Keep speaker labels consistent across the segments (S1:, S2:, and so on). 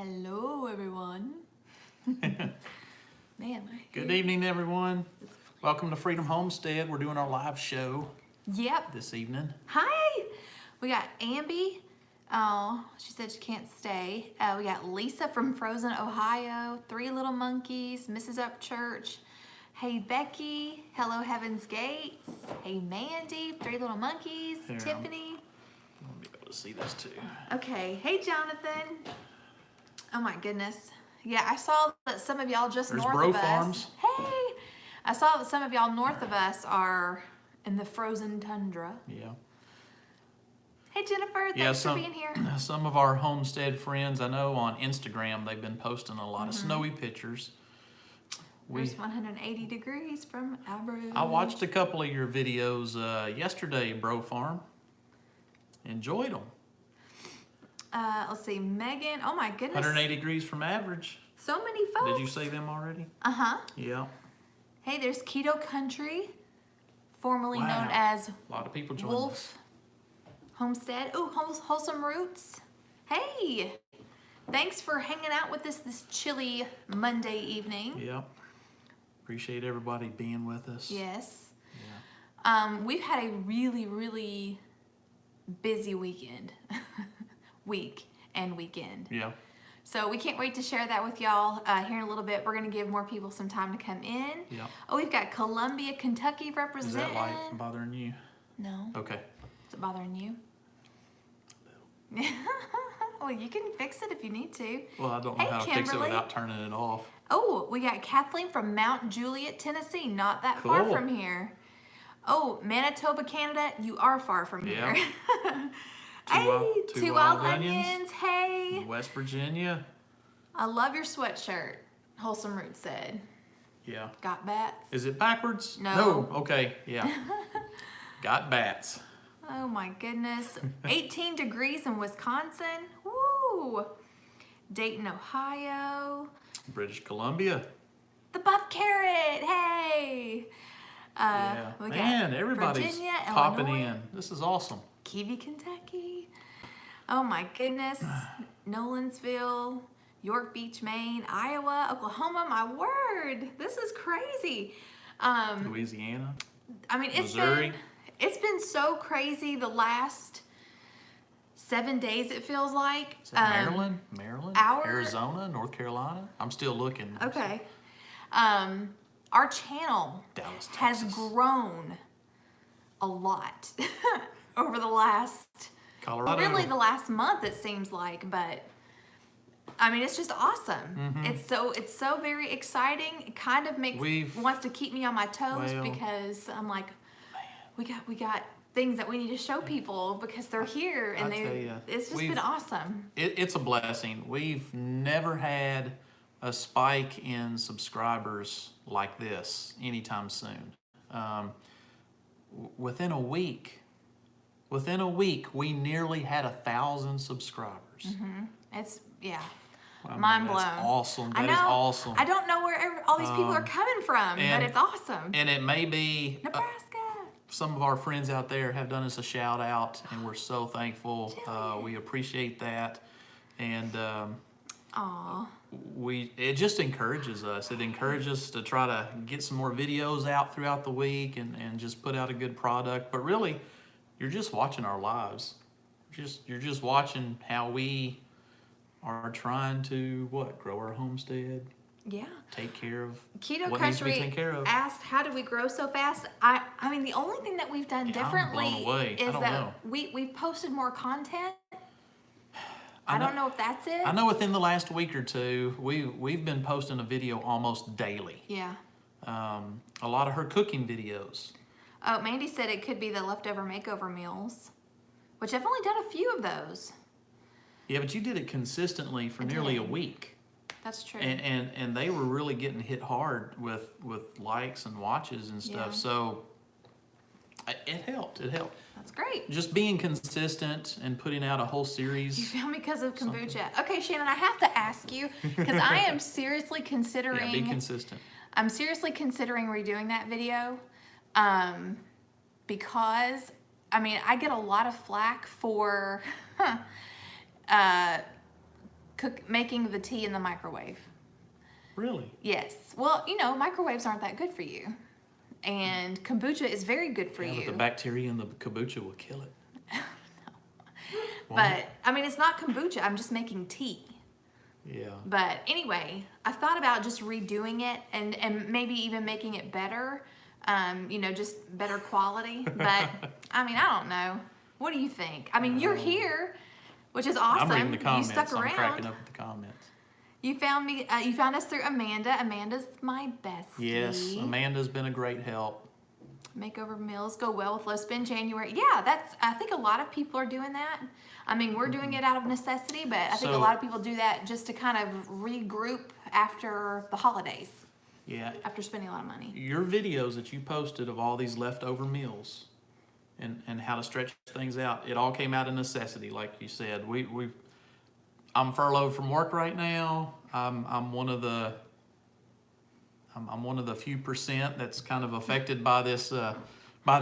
S1: Hello, everyone. Man,
S2: Good evening, everyone. Welcome to Freedom Homestead. We're doing our live show this evening.
S1: Hi. We got Ambi. Oh, she said she can't stay. We got Lisa from Frozen, Ohio. Three Little Monkeys. Mrs. Upchurch. Hey, Becky. Hello, Heaven's Gates. Hey, Mandy. Three Little Monkeys.
S2: Here,
S1: Tiffany.
S2: I'll be able to see this too.
S1: Okay. Hey, Jonathan. Oh my goodness. Yeah, I saw that some of y'all just
S2: There's
S1: north
S2: Bro
S1: of us.
S2: Farms.
S1: Hey! I saw that some of y'all north of us are in the frozen tundra.
S2: Yeah.
S1: Hey Jennifer, thanks for being here.
S2: Some of our homestead friends, I know on Instagram, they've been posting a lot of snowy pictures.
S1: There's 180 degrees from average.
S2: I watched a couple of your videos yesterday, Bro Farm. Enjoyed them.
S1: Let's see, Megan. Oh my goodness.
S2: 180 degrees from average.
S1: So many folks.
S2: Did you see them already?
S1: Uh-huh.
S2: Yeah.
S1: Hey, there's Keto Country, formerly
S2: Wow.
S1: known as
S2: A lot of people joined us.
S1: Wolf Homestead. Oh, Wholesome Roots. Hey, thanks for hanging out with us this chilly Monday evening.
S2: Yeah. Appreciate everybody being with us.
S1: Yes.
S2: Yeah.
S1: We've had a really busy weekend. Week and weekend.
S2: Yeah.
S1: So we can't wait to share that with y'all here in a little bit. We're going to give more people some time to come in.
S2: Yeah.
S1: Oh, we've got Columbia, Kentucky
S2: Is
S1: representing.
S2: that light bothering you?
S1: No.
S2: Okay.
S1: Is it bothering you? Well, you can fix it if you need to.
S2: Well, I don't know
S1: Hey,
S2: how to fix it
S1: Kimberly.
S2: without turning it off.
S1: Oh, we got Kathleen from Mount Juliet, Tennessee. Not that far
S2: Cool.
S1: from here. Oh, Manitoba, Canada. You are far from
S2: Yeah.
S1: here.
S2: Two
S1: Two Wild Onions. Hey.
S2: West Virginia.
S1: I love your sweatshirt, Wholesome Roots said.
S2: Yeah.
S1: Got bats?
S2: Is it backwards?
S1: No.
S2: Okay. Yeah. Got bats.
S1: Oh my goodness. 18 degrees in Wisconsin. Woo! Dayton, Ohio.
S2: British Columbia.
S1: The Buff Carrot. Hey.
S2: Yeah.
S1: We got
S2: Man, everybody's
S1: Virginia,
S2: popping
S1: Illinois,
S2: in. This is awesome.
S1: Kiwi, Kentucky. Oh my goodness. Nolansville, York Beach, Maine, Iowa, Oklahoma. My word. This is crazy.
S2: Louisiana.
S1: I mean,
S2: Missouri.
S1: It's been so crazy the last 7 days, it feels like.
S2: Is that Maryland?
S1: our-
S2: Arizona? North Carolina? I'm still looking.
S1: Okay. Our channel
S2: Dallas,
S1: has
S2: Texas.
S1: grown a lot over the last,
S2: Colorado.
S1: really the last month it seems like, but I mean, it's just awesome. It's so very exciting. It kind of wants to keep me on my toes
S2: Well,
S1: because I'm like, we got things that we need to show people because they're here and
S2: I tell ya,
S1: it's just been awesome.
S2: It's a blessing. We've never had a spike in subscribers like this anytime soon. Within a week, we nearly had 1,000 subscribers.
S1: It's, yeah.
S2: I mean,
S1: Mind blown.
S2: That's awesome.
S1: I
S2: That
S1: know.
S2: is awesome.
S1: I don't know where all these people are coming from, but
S2: and-
S1: it's awesome.
S2: And it may be
S1: Nebraska.
S2: some of our friends out there have done us a shout out, and we're so thankful. We appreciate that, and
S1: Aw.
S2: it just encourages us. It encourages us to try to get some more videos out throughout the week and just put out a good product. But really, you're just watching our lives. You're just watching how we are trying to grow our homestead,
S1: Yeah.
S2: take care of
S1: Keto
S2: what needs to be
S1: Country
S2: taken care of.
S1: asked, how do we grow so fast? I mean, the only thing that we've done
S2: Yeah, I'm
S1: differently
S2: blown away. I
S1: is
S2: don't
S1: that
S2: know.
S1: we've posted more content. I don't know if that's it.
S2: I know within the last week or two, we've been posting a video almost daily.
S1: Yeah.
S2: A lot of her cooking videos.
S1: Oh, Mandy said it could be the leftover makeover meals, which I've only done a few of those.
S2: Yeah, but you did it consistently for
S1: I
S2: nearly
S1: did.
S2: a week.
S1: That's true.
S2: And they were really getting hit hard with likes and watches and stuff.
S1: Yeah.
S2: So it helped. It helped.
S1: That's great.
S2: Just being consistent and putting out a whole
S1: You
S2: series.
S1: found me because of kombucha. Okay, Shannon, I have to ask you because I am seriously considering.
S2: Yeah, be consistent.
S1: I'm seriously considering redoing that video because I mean I get a lot of flack for making the tea in the microwave.
S2: Really?
S1: Yes. Well, microwaves aren't that good for you. And kombucha is very good for
S2: Yeah,
S1: you.
S2: but the bacteria in the kombucha will kill it.
S1: But, I mean, it's not kombucha. I'm just making tea.
S2: Yeah.
S1: But anyway, I thought about just redoing it and maybe even making it better. Just better quality. But, I mean, I don't know. What do you think? I mean, you're here, which is awesome.
S2: I'm reading the comments.
S1: You stuck around.
S2: I'm cracking up at the comments.
S1: You found me. You found us through Amanda. Amanda's my bestie.
S2: Yes, Amanda's been a great help.
S1: Makeover meals go well with low spend January. Yeah, I think a lot of people are doing that. I mean, we're doing it out of necessity, but I think a lot of people do that just to kind of regroup after the holidays.
S2: Yeah.
S1: After spending a lot of money.
S2: Your videos that you posted of all these leftover meals and how to stretch things out, it all came out of necessity, like you said. I'm furloughed from work right now. I'm one of the few percent that's kind of affected by this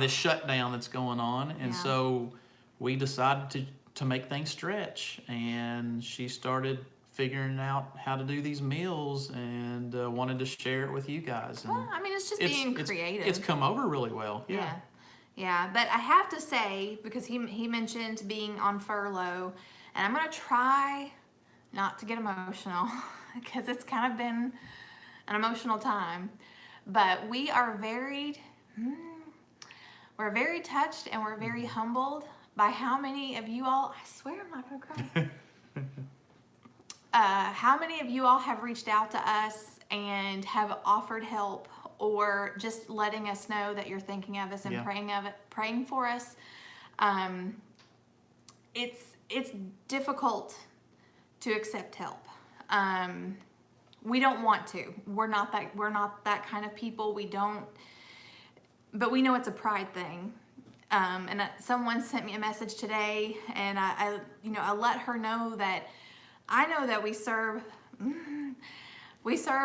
S2: shutdown that's going on, and so we decided to make things stretch. And she started figuring out how to do these meals and wanted to share it with you guys. And
S1: well, I mean, it's just being creative.
S2: It's come over really well. Yeah.
S1: Yeah, but I have to say, because he mentioned being on furlough, and I'm gonna try not to get emotional because it's kind of been an emotional time, but we're very touched and we're very humbled by how many of you all, I swear I'm not gonna cry, how many of you all have reached out to us and have offered help or just letting us know that you're thinking of us and praying for us. It's difficult to accept help. We don't want to. We're not that kind of people. We don't, but we know it's a pride thing. And someone sent me a message today, and I let her know that I know that we serve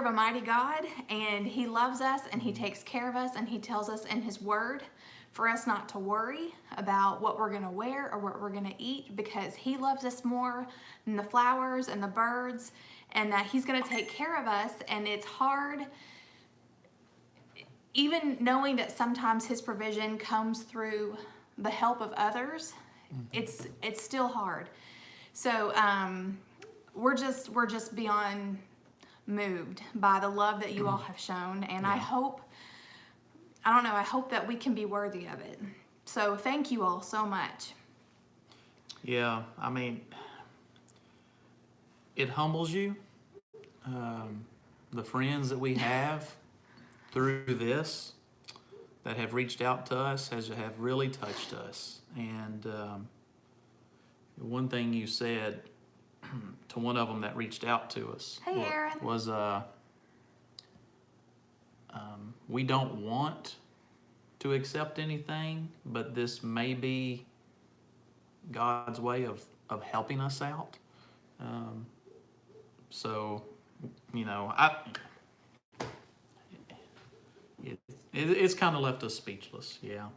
S1: a mighty God, and He loves us, and He takes care of us, and He tells us in His Word for us not to worry about what we're gonna wear or what we're gonna eat, because He loves us more than the flowers and the birds, and that He's gonna take care of us. And it's hard, even knowing that sometimes His provision comes through the help of others. It's still hard. So we're just beyond moved by the love that you all have shown, and I hope that we can be worthy of it. So thank you all so much.
S2: Yeah, I mean, it humbles you. The friends that we have through this that have reached out to us have really touched us. And one thing you said to one of them that reached out to us was we don't want to accept anything, but this may be God's way of helping us out. So, it's kind of left us speechless. Yeah.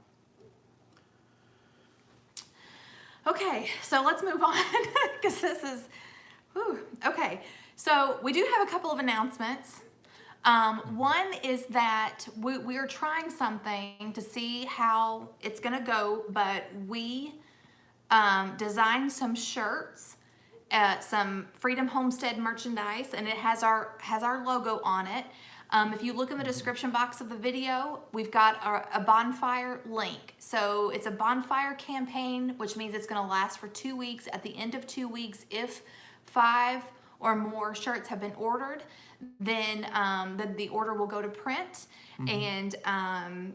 S1: Okay, so let's move on because this is, okay. So we do have a couple of announcements. One is that we are trying something to see how it's gonna go, but we designed some shirts, some Freedom Homestead merchandise, and it has our logo on it. If you look in the description box of the video, we've got a bonfire link. So it's a bonfire campaign, which means it's gonna last for 2 weeks. At the end of 2 weeks, if 5 or more shirts have been ordered, then the order will go to print. And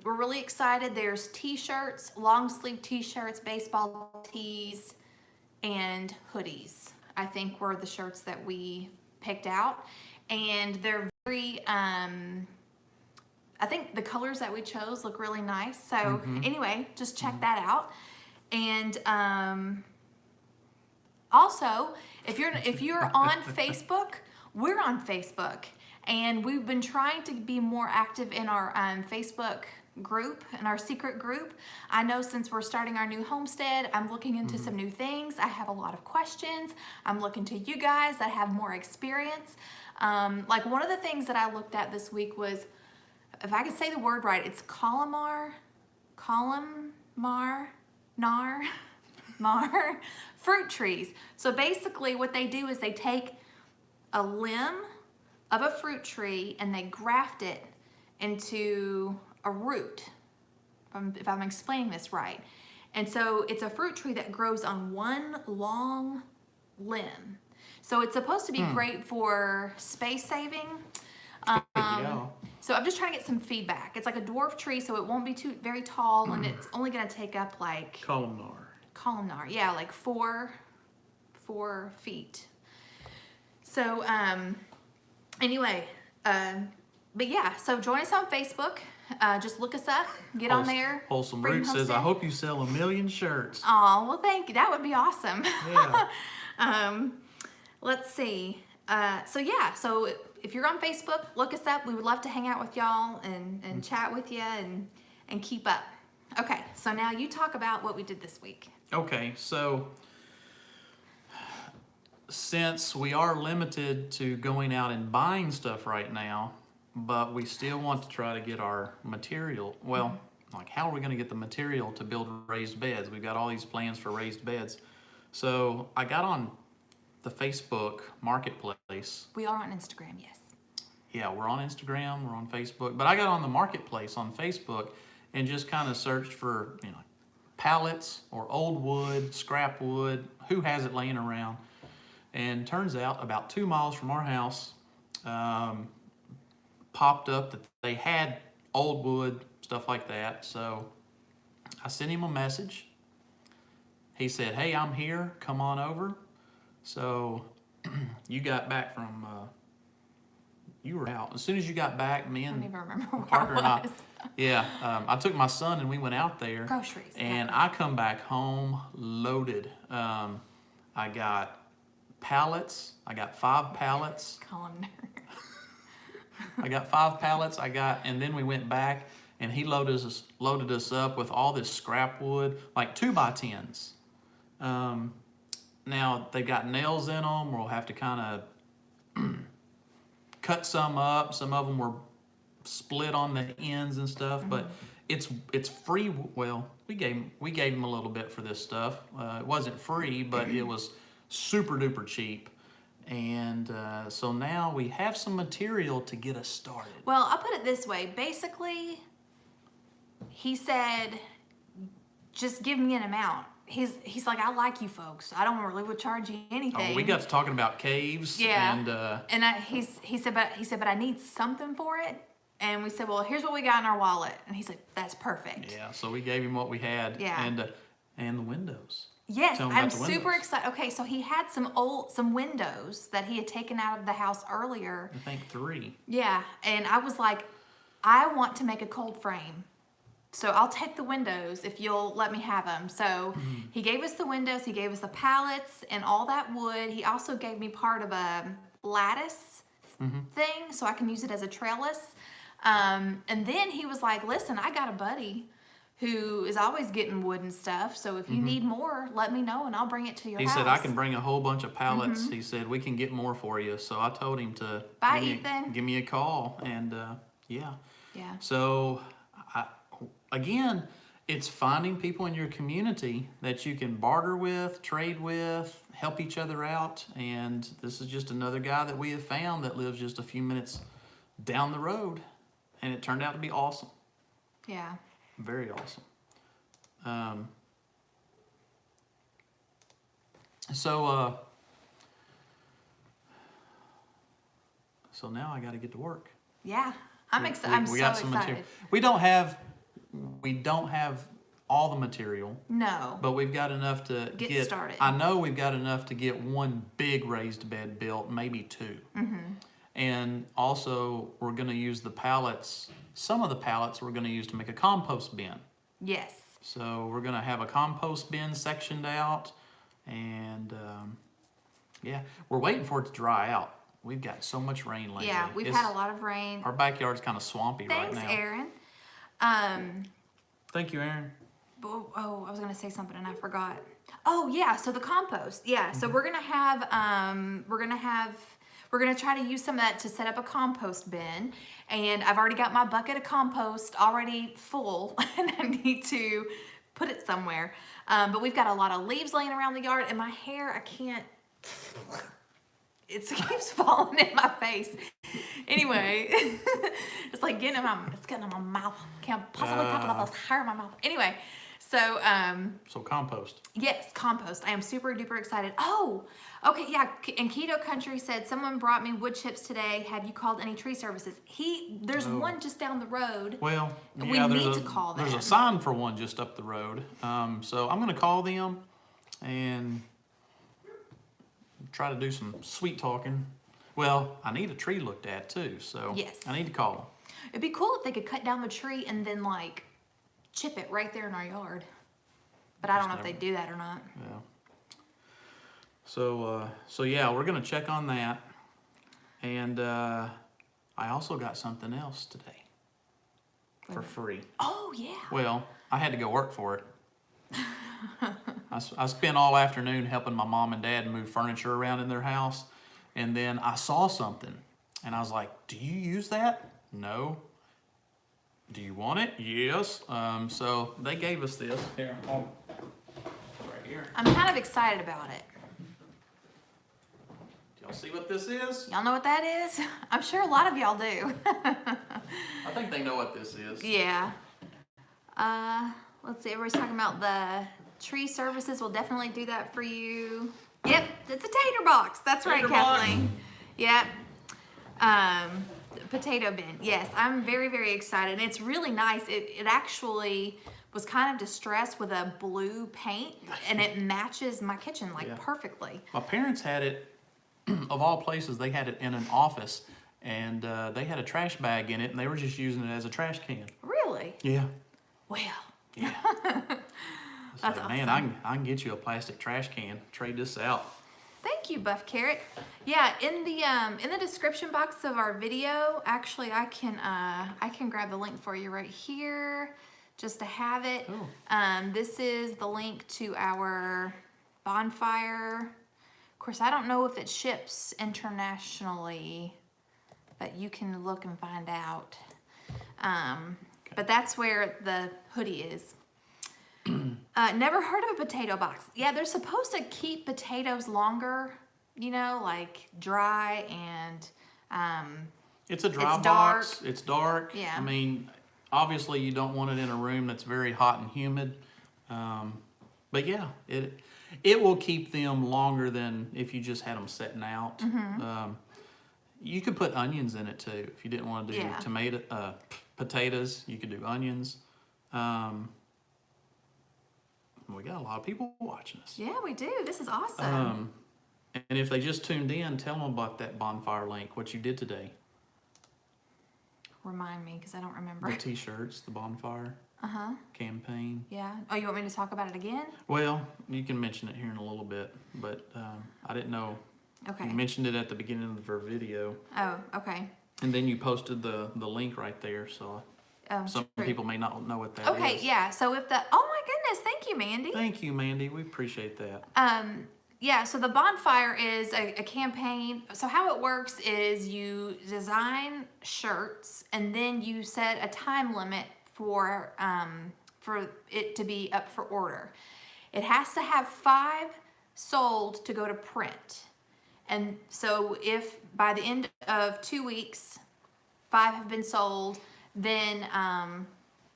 S1: we're really excited. There's t-shirts, long sleeve t-shirts, baseball tees, and hoodies, I think were the shirts that we picked out. And they're very, I think the colors that we chose look really nice. So anyway, just check that out. And also, if you're on Facebook, we're on Facebook, and we've been trying to be more active in our Facebook group, in our secret group. I know since we're starting our new homestead, I'm looking into some new things. I have a lot of questions. I'm looking to you guys that have more experience. Like one of the things that I looked at this week was, if I could say the word right, it's columnar, fruit trees. So basically what they do is they take a limb of a fruit tree and they graft it into a root, if I'm explaining this right. And so it's a fruit tree that grows on one long limb. So it's supposed to be great for space saving.
S2: Yeah.
S1: So I'm just trying to get some feedback. It's like a dwarf tree, so it won't be very tall, and it's only gonna take up like columnar, yeah, like four feet. So anyway, but yeah, so join us on Facebook. Just look us up, get on there.
S2: Wholesome
S1: Bring
S2: Root says,
S1: Homestead.
S2: I hope you sell 1 million shirts.
S1: Oh, well, thank you. That would be awesome.
S2: Yeah.
S1: Let's see. So if you're on Facebook, look us up. We would love to hang out with y'all and chat with you and keep up. Okay, so now you talk about what we did this week.
S2: Okay, so since we are limited to going out and buying stuff right now, but we still want to try to get our material, well, like how are we going to get the material to build raised beds? We've got all these plans for raised beds. So I got on the Facebook marketplace.
S1: We are on Instagram, yes.
S2: Yeah, we're on Instagram, we're on Facebook, but I got on the marketplace on Facebook and just kind of searched for, pallets or old wood, scrap wood, who has it laying around. And turns out about 2 miles from our house, popped up that they had old wood, stuff like that. So I sent him a message. He said, hey, I'm here, come on over. So you got back from, you were out. As soon as you got back, me
S1: I don't
S2: and
S1: even remember where
S2: Parker and
S1: I
S2: I,
S1: was.
S2: I took my son and we went out there.
S1: Groceries.
S2: And I come back home loaded. I got pallets. I got 5 pallets.
S1: Columnar.
S2: I got 5 pallets. And then we went back and he loaded us up with all this scrap wood, like 2x10s. Now they got nails in them. We'll have to kind of cut some up. Some of them were split on the ends and stuff, but it's free. Well, we gave him a little bit for this stuff. It wasn't free, but it was super duper cheap. And so now we have some material to get us started.
S1: Well, I'll put it this way. Basically, he said, just give me an amount. He's like, I like you folks. I don't really would charge you anything.
S2: Oh, we got to talking about caves.
S1: Yeah.
S2: And
S1: he said, but I need something for it. And we said, well, here's what we got in our wallet. And he said, that's perfect.
S2: yeah, so we gave him what we had.
S1: Yeah.
S2: And the windows.
S1: Yes,
S2: Tell him
S1: I'm
S2: about the
S1: super
S2: windows.
S1: excited. Okay, so he had some windows that he had taken out of the house earlier.
S2: I think 3.
S1: Yeah, and I was like, I want to make a cold frame. So I'll take the windows if you'll let me have them. So he gave us the windows, he gave us the pallets and all that wood. He also gave me part of a lattice thing so I can use it as a trellis. And then he was like, listen, I got a buddy who is always getting wood and stuff. So if you need more, let me know and I'll bring it to your
S2: He
S1: house.
S2: said, I can bring a whole bunch of pallets. He said, we can get more for you. So I told him to
S1: Bye, Ethan.
S2: give me a call. And yeah.
S1: Yeah.
S2: So again, it's finding people in your community that you can barter with, trade with, help each other out. And this is just another guy that we have found that lives just a few minutes down the road. And it turned out to be awesome.
S1: Yeah.
S2: Very awesome. So now I got to get to work.
S1: Yeah. I'm excited. I'm
S2: We
S1: so
S2: got some
S1: excited.
S2: material. We don't have all the material,
S1: No.
S2: but we've got enough to
S1: Get started.
S2: I know we've got enough to get 1 big raised bed built, maybe 2. And also, we're going to use the pallets. Some of the pallets we're going to use to make a compost bin.
S1: Yes.
S2: So we're going to have a compost bin sectioned out. And yeah, we're waiting for it to dry out. We've got so much rain lately.
S1: Yeah, we've had a lot of rain.
S2: Our backyard's kind of swampy
S1: Thanks,
S2: right now.
S1: Aaron.
S2: Thank you, Aaron.
S1: Oh, I was gonna say something and I forgot. Oh yeah, so the compost. Yeah, so we're gonna try to use some of that to set up a compost bin. And I've already got my bucket of compost already full and I need to put it somewhere. But we've got a lot of leaves laying around the yard and my hair, I can't, it keeps falling in my face. Anyway, it's like getting in my mouth. Can't possibly talk about this hair in my mouth. Anyway, so
S2: So compost.
S1: yes, compost. I am super duper excited. Oh, okay, yeah. And Keto Country said someone brought me wood chips today. Have you called any tree services? There's one just down the road.
S2: Well,
S1: We
S2: yeah,
S1: need to call
S2: There's
S1: them.
S2: a sign for one just up the road. So I'm gonna call them and try to do some sweet talking. Well, I need a tree looked at too, so
S1: Yes.
S2: I need to call them.
S1: It'd be cool if they could cut down the tree and then like chip it right there in our yard. But I don't know if they do that or not.
S2: Yeah. So yeah, we're gonna check on that. And I also got something else today for free.
S1: Oh yeah.
S2: Well, I had to go work for it. I spent all afternoon helping my mom and dad move furniture around in their house. And then I saw something and I was like, do you use that? No. Do you want it? Yes. So they gave us this. Here, right here.
S1: I'm kind of excited about it.
S2: Y'all see what this is?
S1: Y'all know what that is? I'm sure a lot of y'all do.
S2: I think they know what this is.
S1: Yeah. Let's see, everybody's talking about the tree services. We'll definitely do that for you. Yep, it's a tater box. That's right,
S2: Tater box.
S1: Kathleen. Yep. Potato bin. Yes, I'm very, very excited. And it's really nice. It actually was kind of distressed with a blue paint and it matches my kitchen like
S2: Yeah.
S1: perfectly.
S2: My parents had it, of all places, they had it in an office and they had a trash bag in it and they were just using it as a trash can.
S1: Really?
S2: Yeah.
S1: Well,
S2: Yeah. It's
S1: That's
S2: like, man, I can get you a plastic trash can. Trade this out.
S1: thank you, Buff Carrot. Yeah, in the description box of our video, actually, I can grab the link for you right here, just to have it.
S2: Cool.
S1: This is the link to our bonfire. Of course, I don't know if it ships internationally, but you can look and find out. But that's where the hoodie is. Never heard of a potato box. Yeah, they're supposed to keep potatoes longer, you know, like dry and
S2: It's a dry
S1: It's
S2: box.
S1: dark.
S2: It's dark.
S1: Yeah.
S2: I mean, obviously you don't want it in a room that's very hot and humid. But yeah, it will keep them longer than if you just had them sitting out.
S1: Mm-hmm.
S2: You could put onions in it too. If you didn't want to do
S1: Yeah.
S2: potatoes, you could do onions. We got a lot of people watching us.
S1: yeah, we do. This is awesome.
S2: And if they just tuned in, tell them about that bonfire link, what you did today.
S1: Remind me, because I don't remember.
S2: The t-shirts, the bonfire campaign.
S1: Yeah. Oh, you want me to talk about it again?
S2: Well, you can mention it here in a little bit, but I didn't know.
S1: Okay.
S2: You mentioned it at the beginning of our video,
S1: Oh, okay.
S2: and then you posted the link right there, so some
S1: True.
S2: people may not know what that is.
S1: Okay, yeah. So if oh my goodness, thank you, Mandy.
S2: Thank you, Mandy. We appreciate that.
S1: Yeah, so the bonfire is a campaign. So how it works is you design shirts and then you set a time limit for it to be up for order. It has to have 5 sold to go to print. And so if by the end of 2 weeks, 5 have been sold, then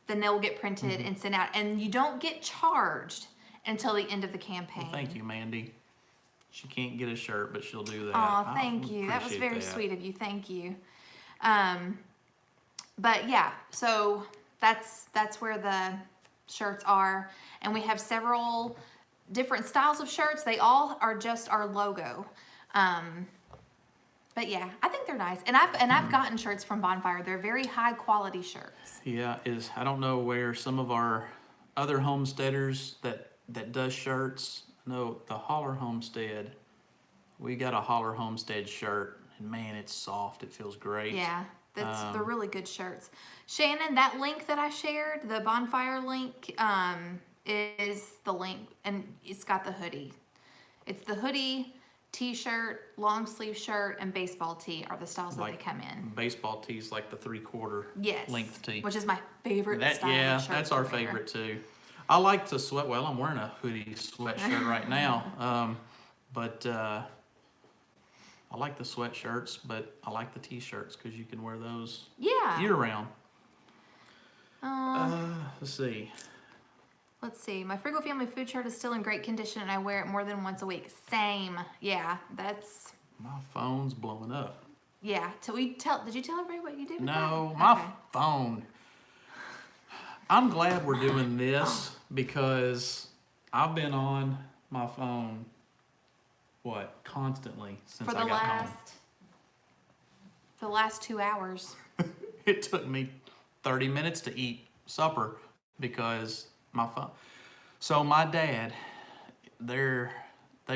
S1: they'll get printed and sent out. And you don't get charged until the end of the campaign.
S2: Well, thank you, Mandy. She can't get a shirt, but she'll do that.
S1: Oh, thank you. That was
S2: appreciate
S1: very
S2: that.
S1: sweet of you. Thank you. But yeah, so that's where the shirts are, and we have several different styles of shirts. They all are just our logo. But yeah, I think they're nice, and I've gotten shirts from Bonfire. They're very high quality shirts.
S2: Yeah, I don't know where some of our other homesteaders that does shirts. No, the Holler Homestead. We got a Holler Homestead shirt, and man, it's soft. It feels great.
S1: Yeah. They're really good shirts. Shannon, that link that I shared, the bonfire link, is the link, and it's got the hoodie. It's the hoodie, t-shirt, long sleeve shirt, and baseball tee are the styles that they come in.
S2: Baseball tees, like the 3/4
S1: Yes,
S2: length tee.
S1: which is my favorite style
S2: Yeah,
S1: of shirt
S2: that's our
S1: to wear.
S2: favorite too. I like to sweat. Well, I'm wearing a hoodie sweatshirt right now, but I like the sweatshirts, but I like the t-shirts because you can wear those
S1: Yeah.
S2: year round. Let's see.
S1: Let's see. My Frugal Family food shirt is still in great condition, and I wear it more than once a week. Same. Yeah, that's.
S2: My phone's blowing up.
S1: Yeah. Did you tell everybody what you did with
S2: No,
S1: that?
S2: my
S1: Okay.
S2: phone. I'm glad we're doing this because I've been on my phone, constantly since
S1: For
S2: I
S1: the
S2: got home.
S1: last 2 hours.
S2: It took me 30 minutes to eat supper because my phone. So my dad, they've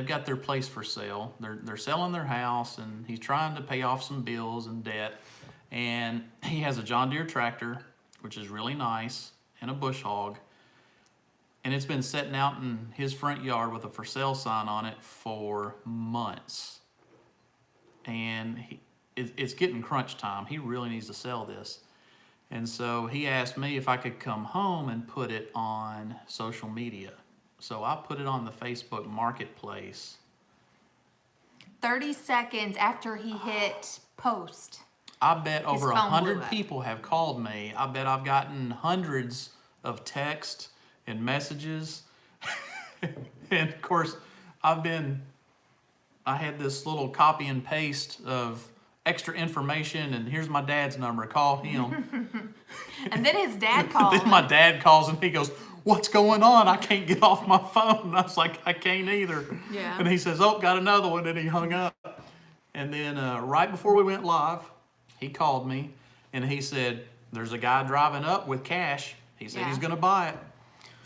S2: got their place for sale. They're selling their house, and he's trying to pay off some bills and debt. And he has a John Deere tractor, which is really nice, and a bush hog. And it's been sitting out in his front yard with a for sale sign on it for months. And it's getting crunch time. He really needs to sell this. And so he asked me if I could come home and put it on social media. So I put it on the Facebook Marketplace.
S1: 30 seconds after he hit post.
S2: I bet over
S1: phone blew
S2: 100
S1: up.
S2: people have called me. I bet I've gotten hundreds of texts and messages. And of course, I had this little copy and paste of extra information, and here's my dad's number, call him.
S1: And then his dad called.
S2: Then my dad calls and he goes, "What's going on? I can't get off my phone." And I was like, "I can't either."
S1: Yeah.
S2: And he says, "Oh, got another one," and he hung up. And then right before we went live, he called me and he said, "There's a guy driving up with cash. He said he's
S1: Yeah.
S2: going to buy it."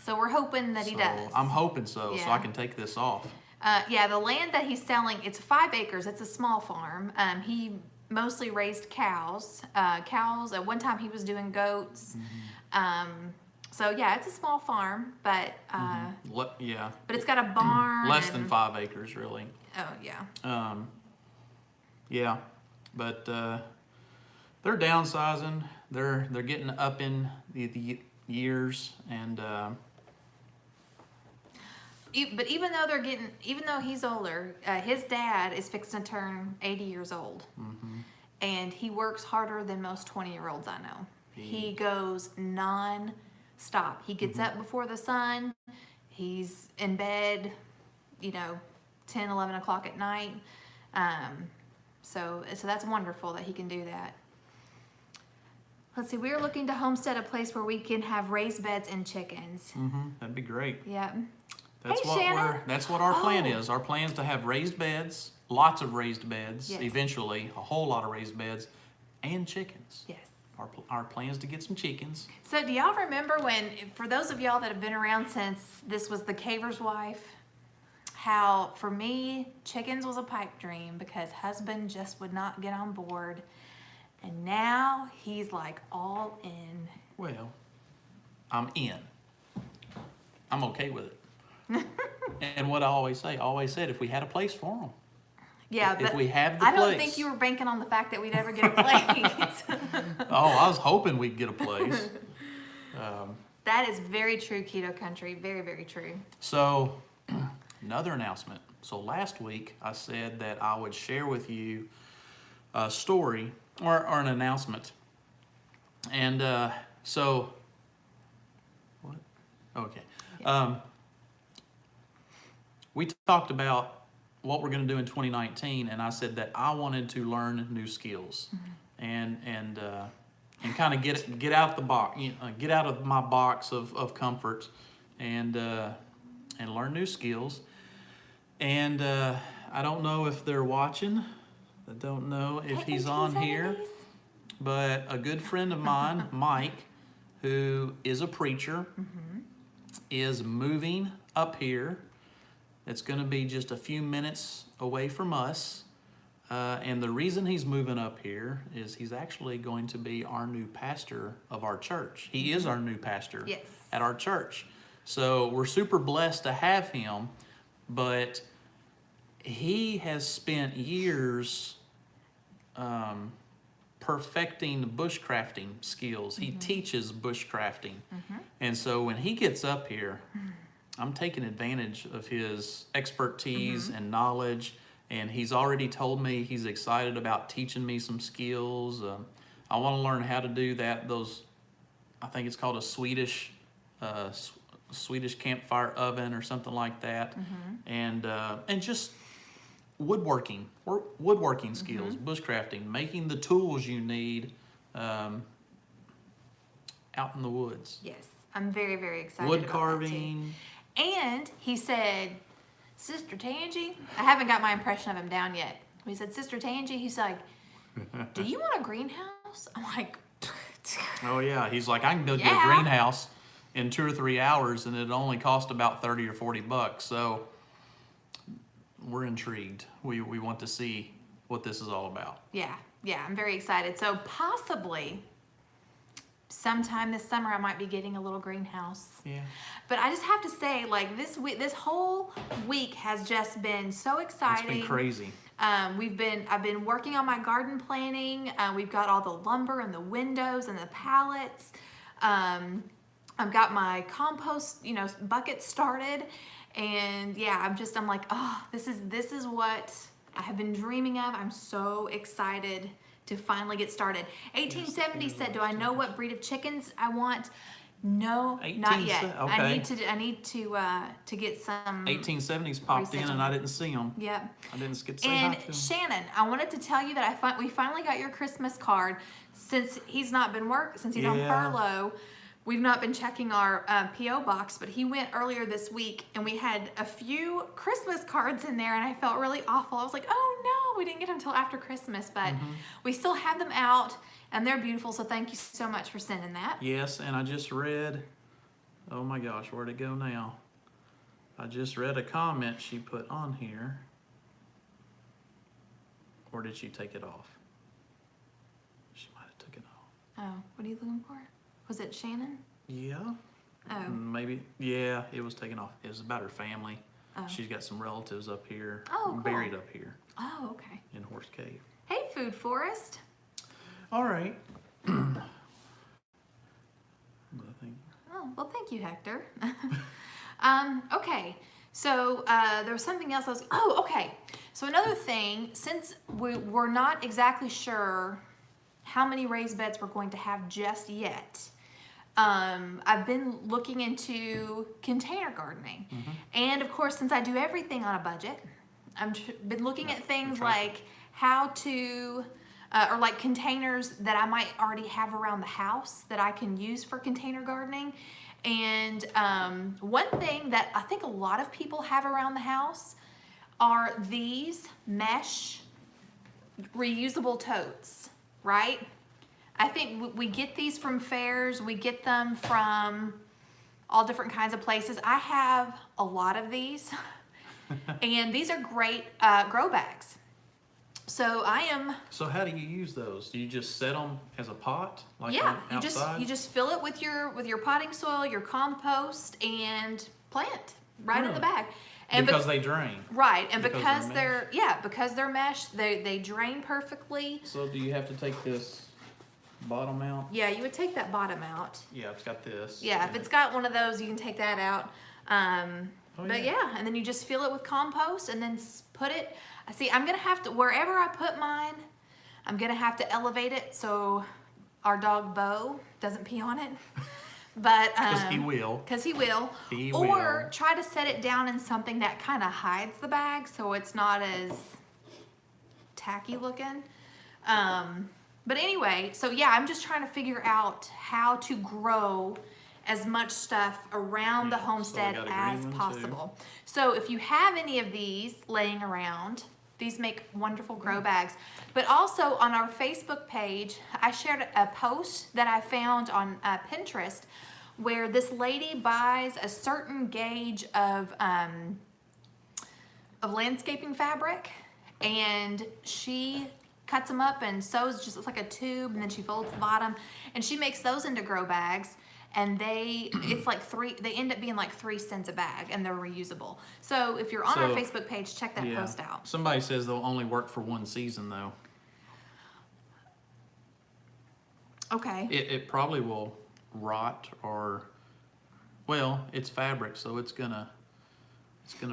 S1: So we're hoping that he
S2: So
S1: does.
S2: I'm hoping so
S1: Yeah.
S2: I can take this off.
S1: Yeah, the land that he's selling, it's 5 acres. It's a small farm. He mostly raised cows. Cows. At one time, he was doing goats. So yeah, it's a small farm, but
S2: Yeah.
S1: but it's got a barn.
S2: Less than 5 acres, really.
S1: Oh yeah.
S2: Yeah, but they're downsizing. They're getting up in the years, and
S1: But even though he's older, his dad is fixing to turn 80 years old, and he works harder than most 20-year-olds I know. He goes non-stop. He gets up before the sun. He's in bed, 10, 11 o'clock at night. So that's wonderful that he can do that. Let's see, we're looking to homestead a place where we can have raised beds and chickens.
S2: that'd be great.
S1: Yep.
S2: That's
S1: Hey,
S2: what
S1: Shannon.
S2: that's what our plan
S1: Oh.
S2: is. Our plan is to have raised beds, lots of raised beds,
S1: Yes.
S2: eventually a whole lot of raised beds, and chickens.
S1: Yes.
S2: Our plan is to get some chickens.
S1: So do y'all remember for those of y'all that have been around since this was the caver's wife, how for me, chickens was a pipe dream because husband just would not get on board. And now he's like all in.
S2: Well, I'm in. I'm okay with it. And what I always said, if we had a place for them.
S1: Yeah,
S2: If
S1: but
S2: we have the
S1: I don't
S2: place.
S1: think you were banking on the fact that we'd ever get a place.
S2: Oh, I was hoping we'd get a place.
S1: That is very true, Keto Country. Very, very true.
S2: So, another announcement. So last week I said that I would share with you a story or an announcement. And what? Okay. We talked about what we're going to do in 2019, and I said that I wanted to learn new skills and kind of get out the box, get out of my box of comfort, and learn new skills. And I don't know if they're watching. I don't know if
S1: Hey,
S2: he's
S1: can
S2: on
S1: you say
S2: here,
S1: these?
S2: but a good friend of mine, Mike, who is a preacher, is moving up here. It's going to be just a few minutes away from us. And the reason he's moving up here is he's actually going to be our new pastor of our church. He is our new pastor
S1: Yes.
S2: at our church. So we're super blessed to have him, but he has spent years perfecting bushcrafting skills. He teaches bushcrafting. And so when he gets up here, I'm taking advantage of his expertise and knowledge. And he's already told me he's excited about teaching me some skills. I want to learn how to do that. I think it's called a Swedish campfire oven or something like that. And just woodworking skills, bushcrafting, making the tools you need out in the woods.
S1: Yes, I'm very, very excited
S2: Wood
S1: about
S2: carving.
S1: that too. And he said, Sister Tangi, I haven't got my impression of him down yet. He said, Sister Tangi, he's like, do you want a greenhouse? I'm like,
S2: Oh yeah, he's like, I can go get a
S1: Yeah.
S2: greenhouse in 2 or 3 hours, and it only cost about $30 or $40. So we're intrigued. We want to see what this is all about.
S1: yeah, I'm very excited. So possibly sometime this summer I might be getting a little greenhouse.
S2: Yeah.
S1: But I just have to say, like, this whole week has just been so
S2: It's
S1: exciting.
S2: been crazy.
S1: I've been working on my garden planning. We've got all the lumber and the windows and the pallets. I've got my compost, bucket started, and yeah, I'm like, oh, this is what I have been dreaming of. I'm so excited to finally get started. 1870 said, do I know what breed of chickens I want? No, not yet.
S2: Okay.
S1: I need to get some.
S2: 1870s popped in, and I didn't see them.
S1: Yep.
S2: I didn't get to say hi
S1: And
S2: to them.
S1: Shannon, I wanted to tell you that we finally got your Christmas card. Since he's not been since he's on
S2: Yeah.
S1: furlough, we've not been checking our P.O. box, but he went earlier this week, and we had a few Christmas cards in there, and I felt really awful. I was like, oh no, we didn't get them until after Christmas, but we still have them out, and they're beautiful, so thank you so much for sending that.
S2: Yes, and I just read, oh my gosh, where'd it go now? I just read a comment she put on here. Or did she take it off? She might have took it off.
S1: Oh, what are you looking for? Was it Shannon?
S2: Yeah.
S1: Oh.
S2: Maybe. Yeah, it was taken off. It was about her family.
S1: Oh.
S2: She's got some relatives up here.
S1: Oh, cool.
S2: Buried up here
S1: Oh, okay.
S2: in Horse Cave.
S1: Hey, Food Forest.
S2: All right. I think.
S1: Oh, well, thank you, Hector. Okay, so there was something else okay. So another thing, since we're not exactly sure how many raised beds we're going to have just yet, I've been looking into container gardening. And of course, since I do everything on a budget, been looking at things like how to, or like containers that I might already have around the house that I can use for container gardening. And one thing that I think a lot of people have around the house are these mesh reusable totes, right? I think we get these from fairs, we get them from all different kinds of places. I have a lot of these, and these are great grow bags. So
S2: So how do you use those? Do you just set them as a pot, like
S1: yeah,
S2: outside?
S1: you just fill it with your potting soil, your compost, and plant right in the bag. And
S2: because they drain.
S1: right, and
S2: because
S1: because they're mesh, they drain perfectly.
S2: So do you have to take this bottom out?
S1: Yeah, you would take that bottom out.
S2: Yeah, it's got this.
S1: Yeah, if it's got one of those, you can take that out. But
S2: yeah.
S1: yeah, and then you just fill it with compost and then put it. See, I'm gonna have to, wherever I put mine, I'm gonna have to elevate it so our dog Bo doesn't pee on it. But
S2: Because he will.
S1: Because he will.
S2: He
S1: or
S2: will.
S1: try to set it down in something that kind of hides the bag so it's not as tacky looking. But anyway, so yeah, I'm just trying to figure out how to grow as much stuff around the
S2: Yeah, so we
S1: homestead
S2: got a
S1: as
S2: green one, too.
S1: possible. So if you have any of these laying around, these make wonderful grow bags. But also on our Facebook page, I shared a post that I found on Pinterest where this lady buys a certain gauge of landscaping fabric, and she cuts them up and sews just like a tube, and then she folds the bottom, and she makes those into grow bags. And they end up being like 3 cents a bag, and they're reusable. So if you're on our
S2: So,
S1: Facebook page, check that post out.
S2: Somebody says they'll only work for 1 season though.
S1: Okay.
S2: It probably will rot, or, well, it's fabric, so it's gonna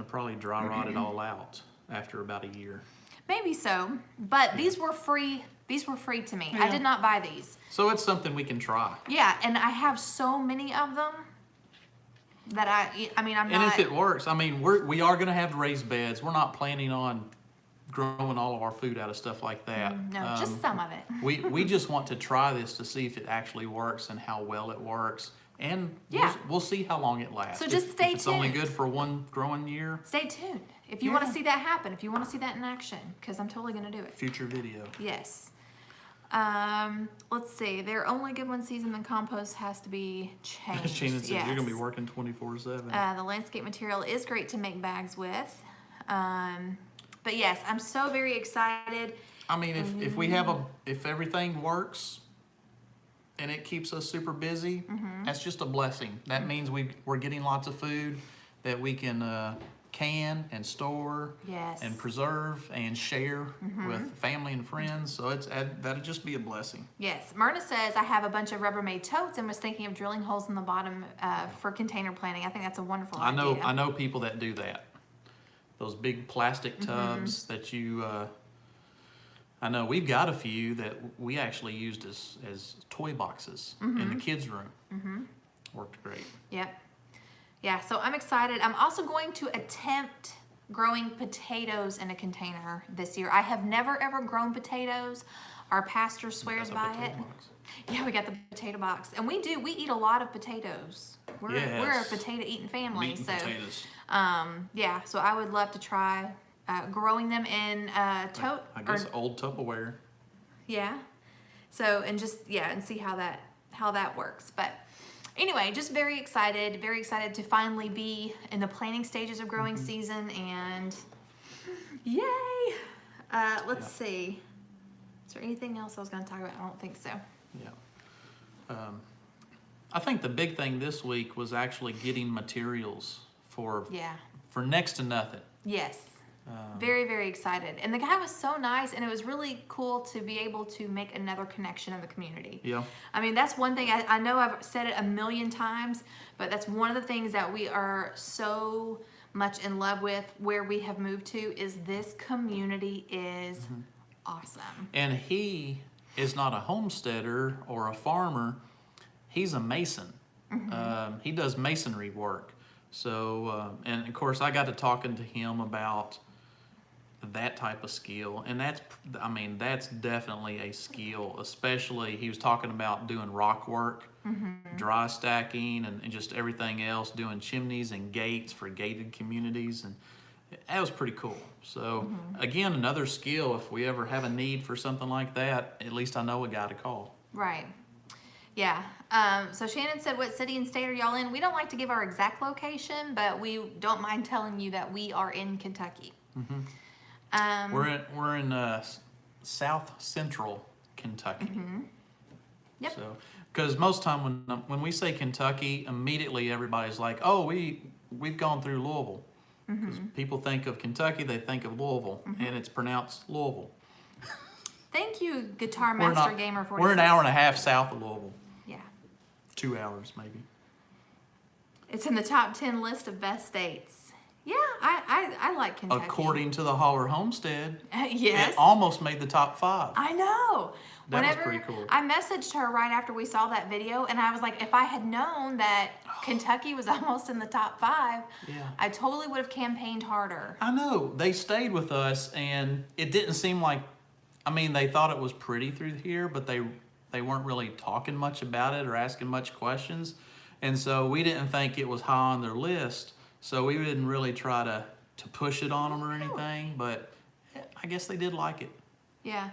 S2: probably dry rot it all out after about a year.
S1: Maybe so, but these were free. These were free to me. I
S2: Yeah.
S1: did not buy these.
S2: So it's something we can try.
S1: Yeah, and I have so many of them that I'm
S2: And
S1: not.
S2: if it works, I mean, we are gonna have raised beds. We're not planning on growing all of our food out of stuff like that.
S1: No, just some of it.
S2: We just want to try this to see if it actually works and how well it works. And
S1: Yeah.
S2: we'll see how long it lasts.
S1: So just
S2: if
S1: stay
S2: it's only
S1: tuned.
S2: good for 1 growing year,
S1: Stay tuned if you want to
S2: Yeah.
S1: see that happen. If you want to see that in action, because I'm totally gonna do it.
S2: future video.
S1: Yes. Let's see. They're only good 1 season. The compost has to be changed.
S2: Shannon says
S1: Yes.
S2: you're gonna be working 24/7.
S1: The landscape material is great to make bags with. But yes, I'm so very excited.
S2: I mean, if everything works and it keeps us super busy, that's just a blessing. That means we're getting lots of food that we can can and store
S1: Yes.
S2: and preserve and share with family and friends. So that'd just be a blessing.
S1: Yes. Myrna says, I have a bunch of Rubbermaid totes and was thinking of drilling holes in the bottom for container planting. I think that's a wonderful idea.
S2: I know people that do that. Those big plastic tubs that you. I know we've got a few that we actually used as toy boxes in the kids' room. Worked great.
S1: Yep. Yeah, so I'm excited. I'm also going to attempt growing potatoes in a container this year. I have never ever grown potatoes. Our pastor swears
S2: Got the
S1: by it.
S2: potato box.
S1: Yeah, we got the potato box. And we eat a lot of potatoes. We're a
S2: Yes.
S1: potato eating family.
S2: Meat and
S1: so
S2: potatoes.
S1: yeah, so I would love to try growing them in tote.
S2: I guess old Tupperware.
S1: Yeah. So and see how that works. But anyway, just very excited to finally be in the planting stages of growing season, and yay! Let's see. Is there anything else I was going to talk about? I don't think so.
S2: Yeah. I think the big thing this week was actually getting materials for next to nothing.
S1: Yes. Very, very excited. And the guy was so nice, and it was really cool to be able to make another connection in the community.
S2: Yeah.
S1: I mean, that's one thing, I know I've said it a million times, but that's one of the things that we are so much in love with where we have moved to is this community is awesome.
S2: And he is not a homesteader or a farmer. He's a mason. He does masonry work. So, and of course, I got to talking to him about that type of skill, and that's definitely a skill. Especially, he was talking about doing rock work, dry stacking, and just everything else, doing chimneys and gates for gated communities, and that was pretty cool. So, again, another skill. If we ever have a need for something like that, at least I know a guy to call.
S1: Right. Yeah. So Shannon said, what city and state are y'all in? We don't like to give our exact location, but we don't mind telling you that we are in Kentucky.
S2: We're in South Central Kentucky.
S1: Yep.
S2: So, because most time when we say Kentucky, immediately everybody's like, "Oh, we've gone through Louisville." Because people think of Kentucky, they think of Louisville, and it's pronounced Louisville.
S1: Thank you, Guitar Master Gamer 46.
S2: We're an hour and a half south of Louisville.
S1: Yeah.
S2: 2 hours maybe.
S1: It's in the top 10 list of best states. Yeah, I like Kentucky.
S2: According to the Holler Homestead,
S1: yes.
S2: it almost made the top 5.
S1: I know.
S2: That was pretty cool.
S1: I messaged her right after we saw that video, and I was like, if I had known that Kentucky was almost in the top 5, I totally would have campaigned harder.
S2: I know. They stayed with us, and it didn't seem like, they thought it was pretty through here, but they weren't really talking much about it or asking much questions. And so we didn't think it was high on their list. So we didn't really try to push it on them or anything, but I guess they did like it.
S1: Yeah.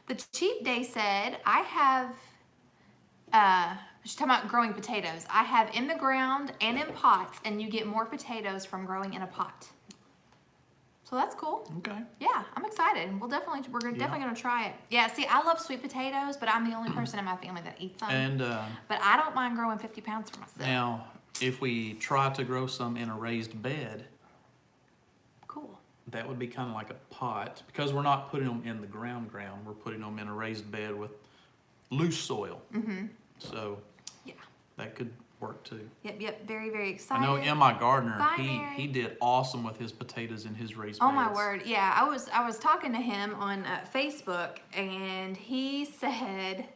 S1: The Cheap Day said, I have, she's talking about growing potatoes. I have in the ground and in pots, and you get more potatoes from growing in a pot. So that's cool.
S2: Okay.
S1: Yeah, I'm excited. We're definitely gonna try it. Yeah, see, I love sweet potatoes, but I'm the only person in my family that eats them.
S2: And
S1: but I don't mind growing 50 pounds for myself.
S2: now, if we try to grow some in a raised bed,
S1: Cool.
S2: that would be kind of like a pot, because we're not putting them in the ground. We're putting them in a raised bed with loose soil.
S1: Mm-hmm.
S2: So
S1: Yeah.
S2: that could work too.
S1: Yep. Very, very
S2: I
S1: excited.
S2: know my gardener,
S1: Bye,
S2: he
S1: Mary.
S2: did awesome with his potatoes in his raised
S1: Oh
S2: beds.
S1: my word. Yeah, I was talking to him on Facebook, and he said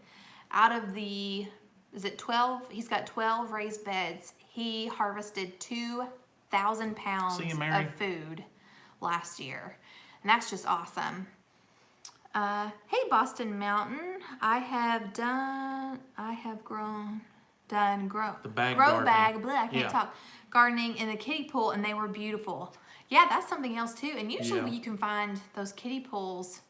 S1: out of the, is it 12? He's got 12 raised beds. He harvested 2,000 pounds
S2: See you, Mary.
S1: of food last year. And that's just awesome. Hey, Boston Mountain. I have grown
S2: The bag
S1: grow
S2: gardening.
S1: bag, blah, I can't
S2: Yeah.
S1: talk, gardening in a kiddie pool, and they were beautiful. Yeah, that's something else too. And usually
S2: Yeah.
S1: you can find those kiddie pools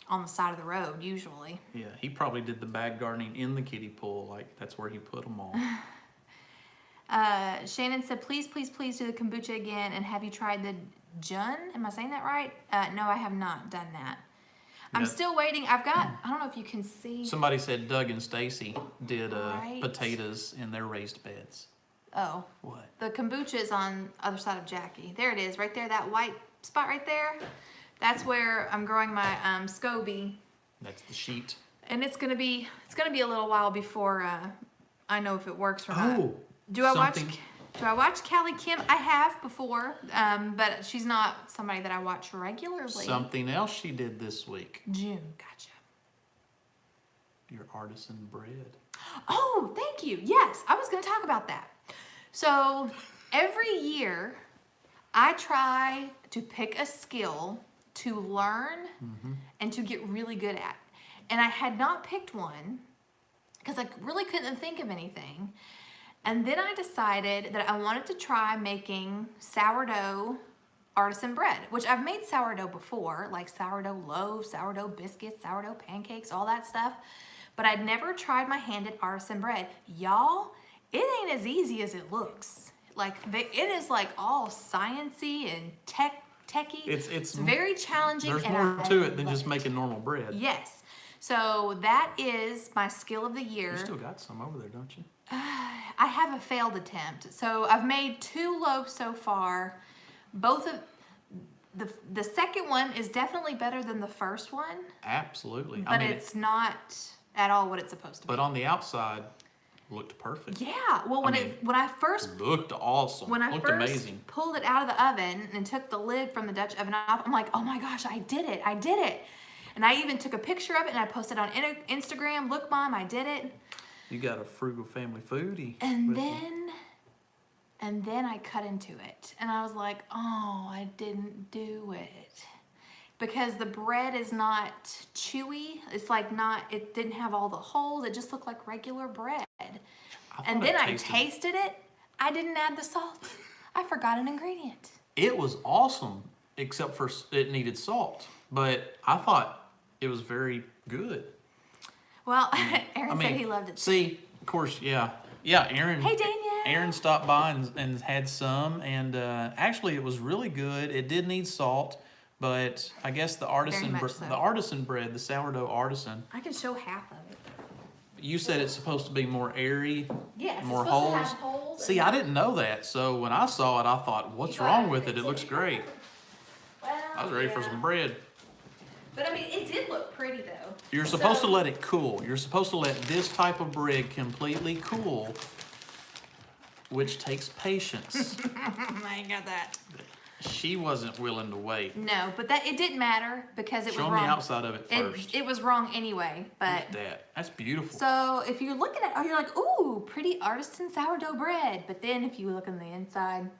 S1: on the side of the road, usually.
S2: Yeah, he probably did the bag gardening in the kiddie pool. Like, that's where he put them all.
S1: Shannon said, please do the kombucha again, and have you tried the Jun? Am I saying that right? No, I have not done that. I'm
S2: Yeah.
S1: still waiting. I've got, I don't know if you can see.
S2: Somebody said Doug and Stacy did
S1: Right.
S2: potatoes in their raised beds.
S1: Oh,
S2: What?
S1: the kombucha is on the other side of Jackie. There it is, right there, that white spot right there. That's where I'm growing my SCOBY.
S2: That's the sheet.
S1: And it's gonna be a little while before I know if it works or not.
S2: Oh,
S1: Do I
S2: something-
S1: watch Callie Kim? I have before, but she's not somebody that I watch regularly.
S2: Something else she did this week.
S1: June, gotcha.
S2: Your artisan bread.
S1: Oh, thank you. Yes, I was gonna talk about that. So every year, I try to pick a skill to learn and to get really good at. And I had not picked one because I really couldn't think of anything. And then I decided that I wanted to try making sourdough artisan bread, which I've made sourdough before, like sourdough loaves, sourdough biscuits, sourdough pancakes, all that stuff. But I'd never tried my hand at artisan bread. Y'all, it ain't as easy as it looks. Like, it is like all sciencey and techy.
S2: It's
S1: very challenging.
S2: There's
S1: and
S2: more
S1: I
S2: to it than
S1: love
S2: just making normal bread.
S1: Yes. So that is my skill of the year.
S2: You still got some over there, don't you?
S1: I have a failed attempt. So I've made 2 loaves so far. Both of the second one is definitely better than the first one,
S2: Absolutely.
S1: but it's not at all what it's supposed to be.
S2: But on the outside, looked perfect.
S1: Yeah. Well, when I first
S2: Looked awesome.
S1: When I
S2: looked
S1: first
S2: amazing.
S1: pulled it out of the oven and took the lid from the Dutch oven off, I'm like, oh my gosh, I did it. And I even took a picture of it and I posted on Instagram. Look, Mom, I did it.
S2: You got a frugal family foodie.
S1: And
S2: with you.
S1: then I cut into it. And I was like, oh, I didn't do it. Because the bread is not chewy. It's like it didn't have all the holes. It just looked like regular bread. And then I tasted it. I didn't add the salt. I forgot an ingredient.
S2: It was awesome, except for it needed salt. But I thought it was very good.
S1: Well, Aaron said he loved it.
S2: See, of course, yeah. Aaron.
S1: Hey, Danielle.
S2: Aaron stopped by and had some, and actually it was really good. It did need salt, but I guess the artisan
S1: much so.
S2: the artisan bread, the sourdough artisan,
S1: I can show half of it.
S2: you said it's supposed to be more airy,
S1: Yes, it's
S2: more
S1: supposed to
S2: holes.
S1: have holes.
S2: See, I didn't know that, so when I saw it, I thought, what's wrong with it? It looks great.
S1: Well,
S2: I was ready for some bread.
S1: But I mean, it did look pretty though.
S2: You're supposed to let it cool. You're supposed to let this type of bread completely cool, which takes patience.
S1: I ain't got that.
S2: She wasn't willing to wait.
S1: No, but it didn't matter because it
S2: Show
S1: was
S2: them
S1: wrong.
S2: the outside of it first.
S1: It was wrong anyway. But
S2: Look at that. That's beautiful.
S1: so if you're looking at, you're like, ooh, pretty artisan sourdough bread. But then if you look on the inside,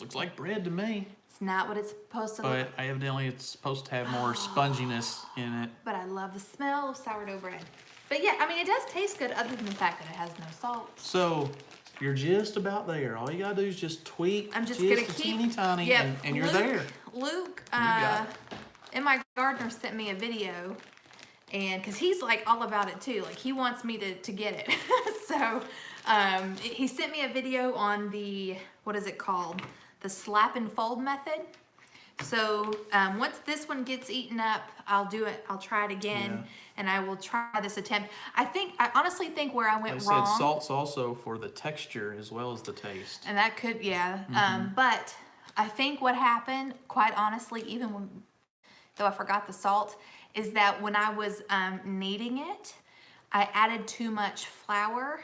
S2: Looks like bread to me.
S1: it's not what it's supposed to look.
S2: But evidently it's supposed to have more sponginess in it.
S1: But I love the smell of sourdough bread. But yeah, I mean, it does taste good other than the fact that it has no salt.
S2: So you're just about there. All you gotta do is just tweak
S1: I'm just
S2: a
S1: gonna keep
S2: teeny tiny
S1: Yep,
S2: and you're
S1: Luke-
S2: there.
S1: Luke,
S2: got
S1: and my gardener sent me a video, and because he's like all about it too, like he wants me to get it. So he sent me a video on the, what is it called? the slap and fold method. So once this one gets eaten up, I'll do it. I'll try it again, and I will try this attempt. I honestly think where I went
S2: They
S1: wrong.
S2: said salt's also for the texture as well as the taste.
S1: And that could, but I think what happened, quite honestly, though I forgot the salt, is that when I was kneading it, I added too much flour.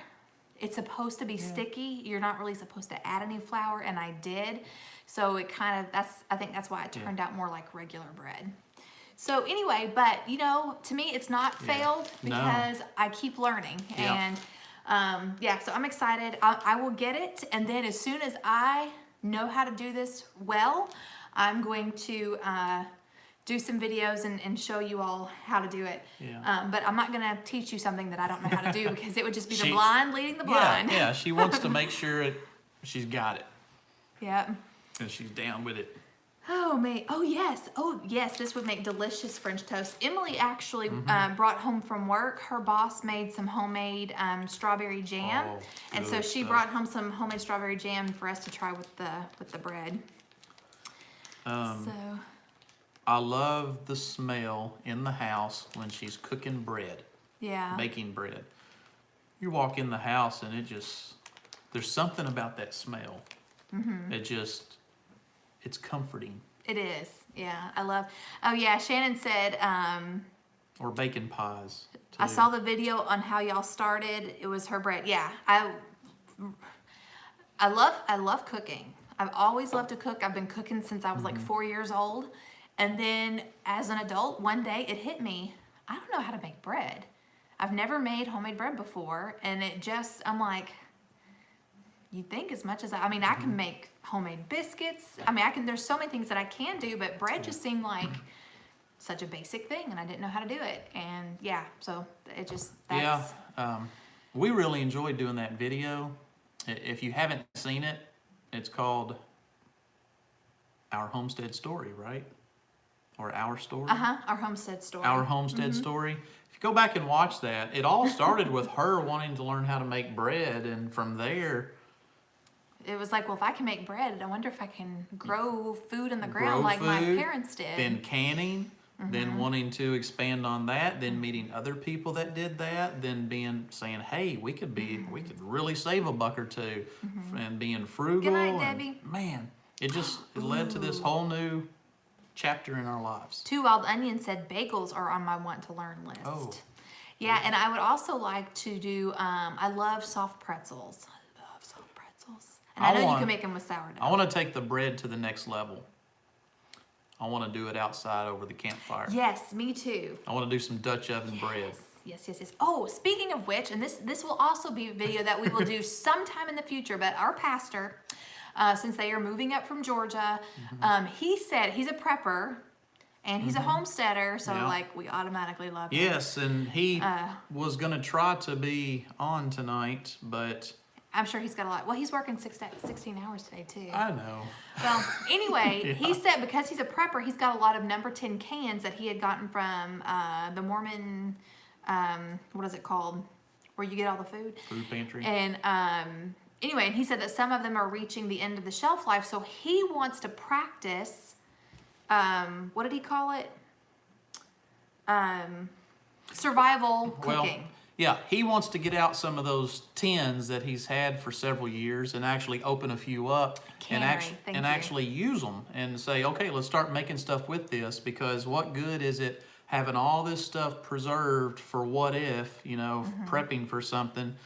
S1: It's supposed to be sticky. You're not really supposed to add any flour, and I did. So it kind of, I think that's why it turned out more like regular bread. So anyway, but to me, it's not failed because I keep learning. And so I'm excited. I will get it. And then as soon as I know how to do this well, I'm going to do some videos and show you all how to do it. But I'm not going to teach you something that I don't know how to do because it would just be the blind leading the blind.
S2: Yeah, she wants to make sure she's got it.
S1: Yeah.
S2: And she's down with it.
S1: Oh, me. Oh, yes. This would make delicious French toast. Emily actually brought home from work. Her boss made some homemade strawberry jam.
S2: Oh,
S1: and so she brought home some homemade strawberry jam for us to try with the bread.
S2: I love the smell in the house when she's cooking bread.
S1: Yeah.
S2: Baking bread. You walk in the house and there's something about that smell. It's comforting.
S1: It is. Yeah. I love. Oh, yeah. Shannon said.
S2: Or bacon pies. Too.
S1: I saw the video on how y'all started. It was her bread. Yeah. I love cooking. I've always loved to cook. I've been cooking since I was like 4 years old. And then as an adult, one day it hit me. I don't know how to make bread. I've never made homemade bread before. And I'm like, you think as much as I can make homemade biscuits. There's so many things that I can do, but bread just seemed like such a basic thing and I didn't know how to do it. And so that's.
S2: We really enjoyed doing that video. If you haven't seen it, it's called Our Homestead Story, right? Or Our Story?
S1: Our Homestead Story.
S2: Our Homestead Story. If you go back and watch that, it all started with her wanting to learn how to make bread, and from there,
S1: it was like, well, if I can make bread, I wonder if I can grow food in the ground like my parents did.
S2: Then canning, then wanting to expand on that, then meeting other people that did that, then saying, hey, we could really save a buck or two, and being frugal.
S1: Good night, Debbie.
S2: Man, it led to this whole new chapter in our lives.
S1: Two Wild Onions said bagels are on my want to learn list.
S2: Oh.
S1: Yeah, and I would also like to do, I love soft pretzels. And I know you can make them with sourdough.
S2: I want to take the bread to the next level. I want to do it outside over the campfire.
S1: Yes, me too.
S2: I want to do some Dutch oven bread.
S1: Yes. Oh, speaking of which, and this will also be a video that we will do sometime in the future, but our pastor, since they are moving up from Georgia, he said he's a prepper and he's a homesteader, so we automatically love him.
S2: Yes, and he was going to try to be on tonight, but
S1: I'm sure he's got a lot. Well, he's working 16 hours today, too.
S2: I know.
S1: Well, anyway, he said because he's a prepper, he's got a lot of number 10 cans that he had gotten from the Mormon, what is it called, where you get all the food?
S2: Food pantry.
S1: And anyway, and he said that some of them are reaching the end of the shelf life, so he wants to practice, what did he call it? Survival cooking.
S2: Yeah, he wants to get out some of those tins that he's had for several years and actually open a few up and actually use them and say, okay, let's start making stuff with this, because what good is it having all this stuff preserved for what if, prepping for something,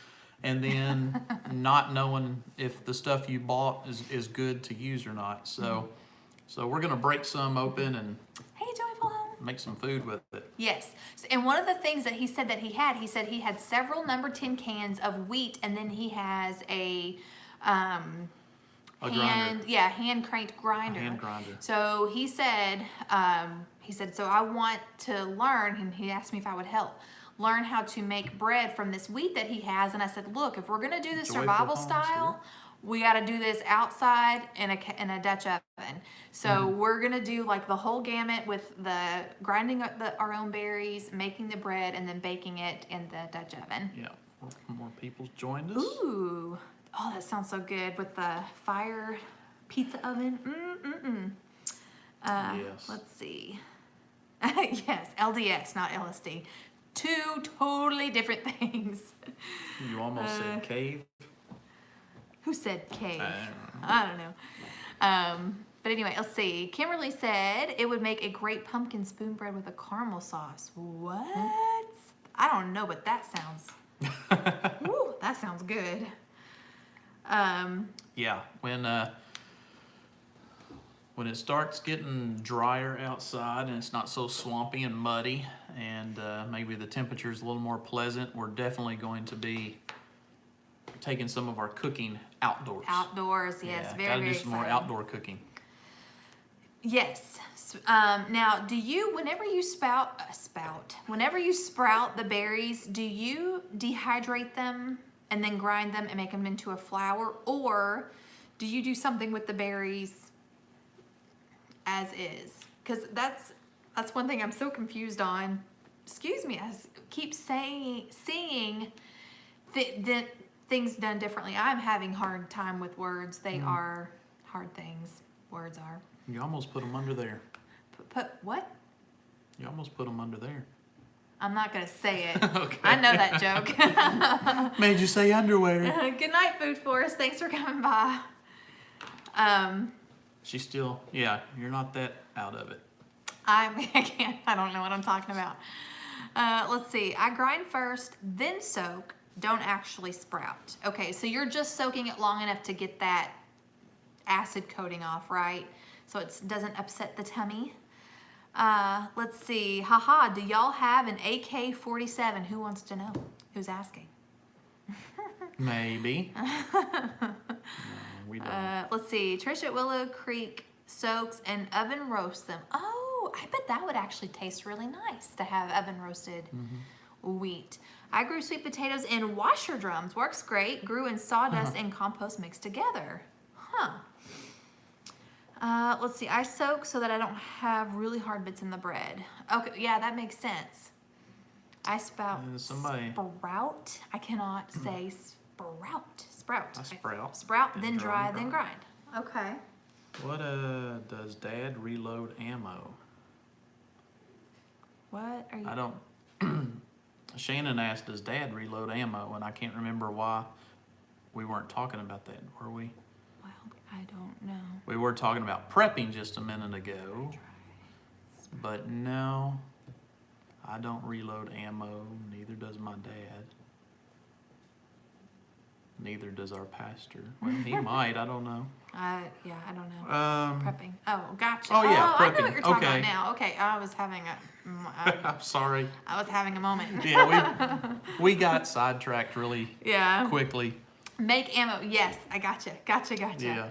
S2: and then not knowing if the stuff you bought is good to use or not. So we're going to break some open and make some food with it.
S1: Yes. And one of the things that he said he had several number 10 cans of wheat, and then he has a hand cranked grinder.
S2: A hand grinder.
S1: So he said, so I want to learn, and he asked me if I would help learn how to make bread from this wheat that he has. And I said, look, if we're going to do the survival style, we got to do this outside in a Dutch oven. So we're going to do like the whole gamut with the grinding our own berries, making the bread, and then baking it in the Dutch oven.
S2: Yeah, more people joined us.
S1: Ooh. Oh, that sounds so good with the fire pizza oven.
S2: Yes.
S1: Let's see. Yes, LDS, not LSD. Two totally different things.
S2: You almost said cave.
S1: Who said cave?
S2: I
S1: I don't know. But anyway, let's see. Kimberly said it would make a great pumpkin spoon bread with a caramel sauce. What? I don't know, but that sounds. Woo, that sounds good.
S2: Yeah, when it starts getting drier outside and it's not so swampy and muddy, and maybe the temperature's a little more pleasant, we're definitely going to be taking some of our cooking outdoors.
S1: Outdoors, yes,
S2: Yeah,
S1: very,
S2: gotta
S1: very
S2: do some more
S1: exciting.
S2: outdoor cooking.
S1: Yes. Now, do you, whenever you whenever you sprout the berries, do you dehydrate them and then grind them and make them into a flour, or do you do something with the berries as is? Because that's one thing I'm so confused on. Excuse me, I keep seeing the things done differently. I'm having hard time with words. They are hard things. Words are.
S2: You almost put them under there.
S1: Put what?
S2: You almost put them under there.
S1: I'm not gonna say it.
S2: Okay.
S1: I know that joke.
S2: Made you say underwear.
S1: Good night, Food Forest. Thanks for coming by.
S2: She's still, yeah, you're not that out of it.
S1: I don't know what I'm talking about. Let's see. I grind first, then soak. Don't actually sprout. Okay, so you're just soaking it long enough to get that acid coating off, right? So it doesn't upset the tummy. Let's see. Haha, do y'all have an AK-47? Who wants to know? Who's asking?
S2: Maybe. No, we don't.
S1: Let's see. Trish at Willow Creek soaks and oven roasts them. Oh, I bet that would actually taste really nice to have oven roasted wheat. I grew sweet potatoes in washer drums. Works great. Grew in sawdust and compost mixed together. Huh. Let's see. I soak so that I don't have really hard bits in the bread. Okay, yeah, that makes sense. I sprout. I cannot say sprout. Sprout.
S2: I sprout.
S1: Sprout, then dry, then grind. Okay.
S2: What does Dad reload ammo?
S1: What are you?
S2: I don't. Shannon asked, "Does Dad reload ammo?" And I can't remember why we weren't talking about that, were we?
S1: Well, I don't know.
S2: We were talking about prepping just a minute ago, but no, I don't reload ammo. Neither does my dad. Neither does our pastor. Well, he might. I don't know.
S1: I don't know. Prepping. Oh, gotcha.
S2: Oh yeah,
S1: I
S2: prepping.
S1: know what you're talking
S2: Okay.
S1: about now. Okay, I was having a.
S2: I'm sorry.
S1: I was having a moment.
S2: Yeah, we got sidetracked really
S1: Yeah.
S2: quickly.
S1: Make ammo. Yes, I gotcha. Gotcha.
S2: Yeah.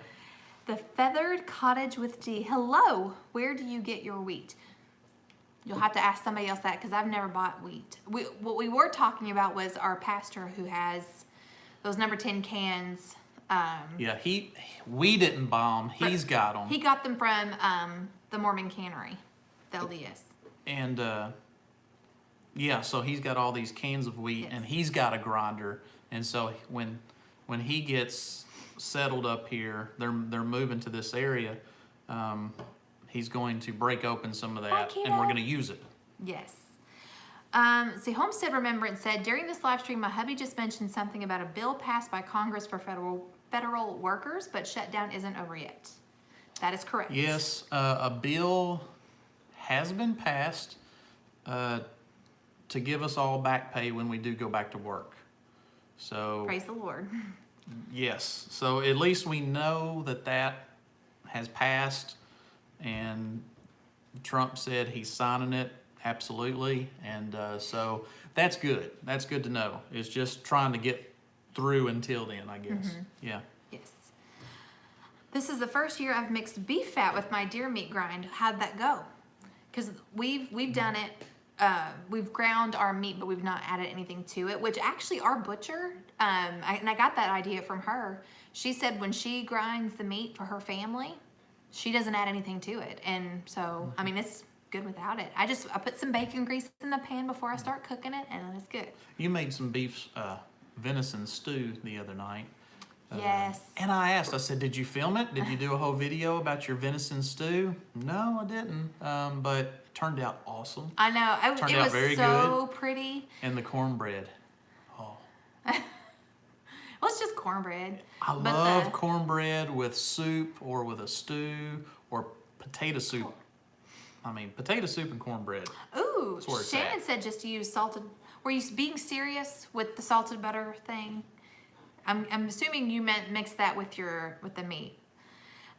S1: The Feathered Cottage with D. Hello. Where do you get your wheat? You'll have to ask somebody else that because I've never bought wheat. What we were talking about was our pastor who has those number 10 cans.
S2: Yeah, we didn't buy them. He's got them.
S1: He got them from the Mormon Cannery, the LDS.
S2: And yeah, so he's got all these cans of wheat,
S1: Yes.
S2: and he's got a grinder. And so when he gets settled up here, they're moving to this area. He's going to break open some of that, and we're going to use it.
S1: Yes. See, Homestead Remembrance said, during this live stream, my hubby just mentioned something about a bill passed by Congress for federal workers, but shutdown isn't over yet. That is correct.
S2: Yes, a bill has been passed to give us all back pay when we do go back to work. So
S1: Praise the Lord.
S2: yes, so at least we know that has passed, and Trump said he's signing it. Absolutely, and so that's good. That's good to know. It's just trying to get through until then, I guess. Yeah.
S1: Yes. This is the first year I've mixed beef fat with my deer meat grind. How'd that go? Because we've done it. We've ground our meat, but we've not added anything to it. Which actually, our butcher, and I got that idea from her. She said when she grinds the meat for her family, she doesn't add anything to it, and so I mean it's good without it. I put some bacon grease in the pan before I start cooking it, and then it's good.
S2: You made some beef venison stew the other night.
S1: Yes.
S2: And I asked, I said, did you film it? Did you do a whole video about your venison stew? No, I didn't. But it turned out awesome.
S1: I know.
S2: Turned
S1: It
S2: out
S1: was
S2: very
S1: so pretty.
S2: And the cornbread. Oh,
S1: Well, it's just cornbread.
S2: I
S1: But
S2: love cornbread with soup or with a stew or potato soup. I mean, potato soup and cornbread.
S1: Ooh,
S2: That's where it's
S1: Shannon
S2: at.
S1: said just to use salted. Were you being serious with the salted butter thing? I'm assuming you meant mix that with the meat.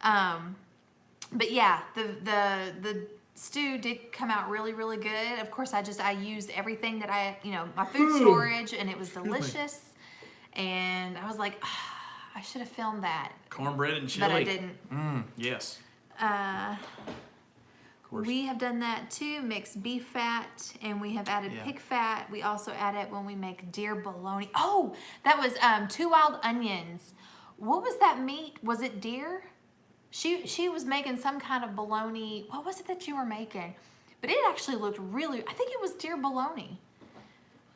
S1: But yeah, the stew did come out really, really good. Of course, I used everything that my food storage, and it was delicious. And I was like, I should have filmed that,
S2: Cornbread and chili.
S1: but I didn't.
S2: Yes.
S1: Uh,
S2: Of course.
S1: We have done that too, mixed beef fat, and we have added
S2: Yeah.
S1: pig fat. We also add it when we make deer bologna. Oh, that was 2 wild onions. What was that meat? Was it deer? She was making some kind of bologna. What was it that you were making? But it actually looked I think it was deer bologna.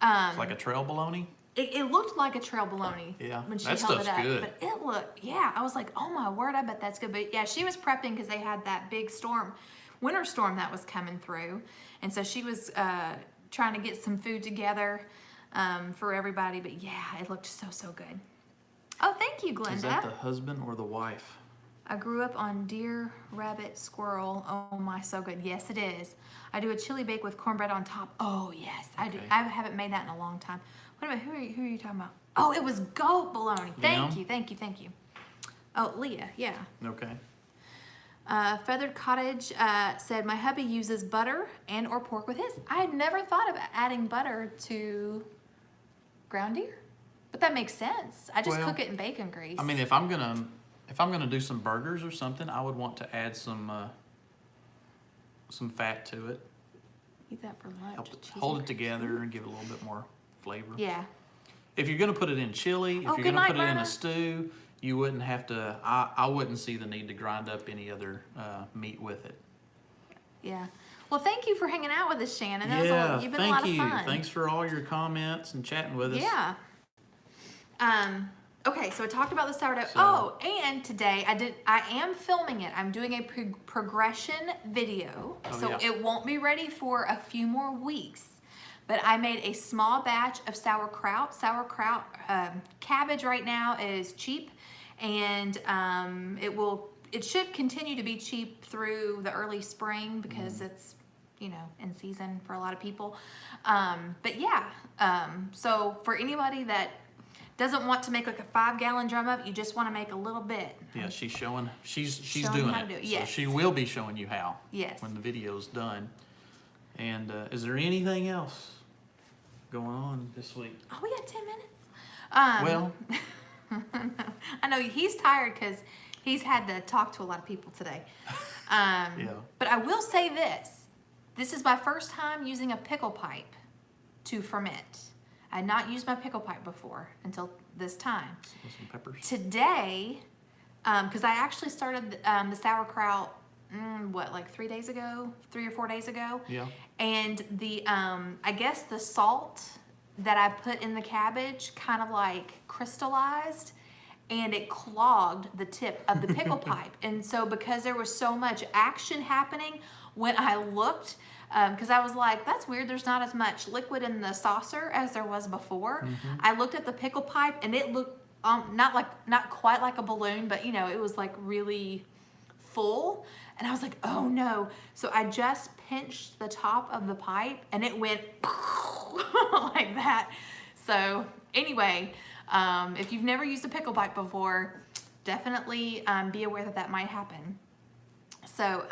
S2: It's like a trail bologna.
S1: It looked like a trail bologna
S2: Yeah,
S1: when she
S2: that
S1: held it
S2: stuff's
S1: up.
S2: good.
S1: But it looked, yeah, I was like, oh my word, I bet that's good. But yeah, she was prepping because they had that big winter storm that was coming through. And so she was trying to get some food together for everybody. But yeah, it looked so, so good. Oh, thank you, Glenda.
S2: Is that the husband or the wife?
S1: I grew up on deer, rabbit, squirrel. Oh my, so good. Yes, it is. I do a chili bake with cornbread on top. Oh yes, I do.
S2: Okay.
S1: I haven't made that in a long time. Wait a minute, who are you talking about? Oh, it was goat bologna. Thank you. Oh, Leah, yeah.
S2: Okay.
S1: Feathered Cottage said, my hubby uses butter and or pork with his. I had never thought of adding butter to ground deer, but that makes sense. I just
S2: Well,
S1: cook it in bacon grease.
S2: I mean, if I'm gonna do some burgers or something, I would want to add some fat to it.
S1: Eat that for lunch.
S2: Help it,
S1: Cheese
S2: hold
S1: and
S2: it together and give it a little bit more flavor.
S1: Yeah.
S2: If you're gonna put it in chili, if
S1: Oh,
S2: you're
S1: good
S2: gonna
S1: night,
S2: put it in
S1: Myrna.
S2: a stew, you wouldn't have to. I wouldn't see the need to grind up any other meat with it.
S1: Yeah. Well, thank you for hanging out with us, Shannon. You've been a
S2: thank
S1: lot of
S2: you.
S1: fun.
S2: Thanks for all your comments and chatting with us.
S1: Yeah. Okay, so I talked about the sourdough.
S2: So-
S1: And today I am filming it. I'm doing a progression video.
S2: Oh,
S1: So
S2: yeah.
S1: it won't be ready for a few more weeks. But I made a small batch of sauerkraut. Cabbage right now is cheap, and it should continue to be cheap through the early spring because it's in season for a lot of people. But yeah, so for anybody that doesn't want to make like a 5-gallon drum up, you just want to make a little bit.
S2: Yeah, she's showing
S1: Showing
S2: doing
S1: you how
S2: it.
S1: to do it,
S2: So
S1: yes.
S2: she will be showing you how.
S1: Yes.
S2: When the video's done. And is there anything else going on this week?
S1: Oh, we got 10 minutes.
S2: Well,
S1: I know he's tired because he's had to talk to a lot of people today.
S2: yeah.
S1: But I will say this. This is my first time using a pickle pipe to ferment. I had not used my pickle pipe before until this time.
S2: With some peppers.
S1: Today, because I actually started the sauerkraut, like 3 days ago, 3 or 4 days ago.
S2: Yeah.
S1: And I guess the salt that I put in the cabbage kind of like crystallized and it clogged the tip of the pickle pipe. And so because there was so much action happening, when I looked, because I was like, that's weird, there's not as much liquid in the saucer as there was before. I looked at the pickle pipe and it looked not quite like a balloon, but it was like really full. And I was like, oh no. So I just pinched the top of the pipe and it went like that. So anyway, if you've never used a pickle pipe before, definitely be aware that might happen. So,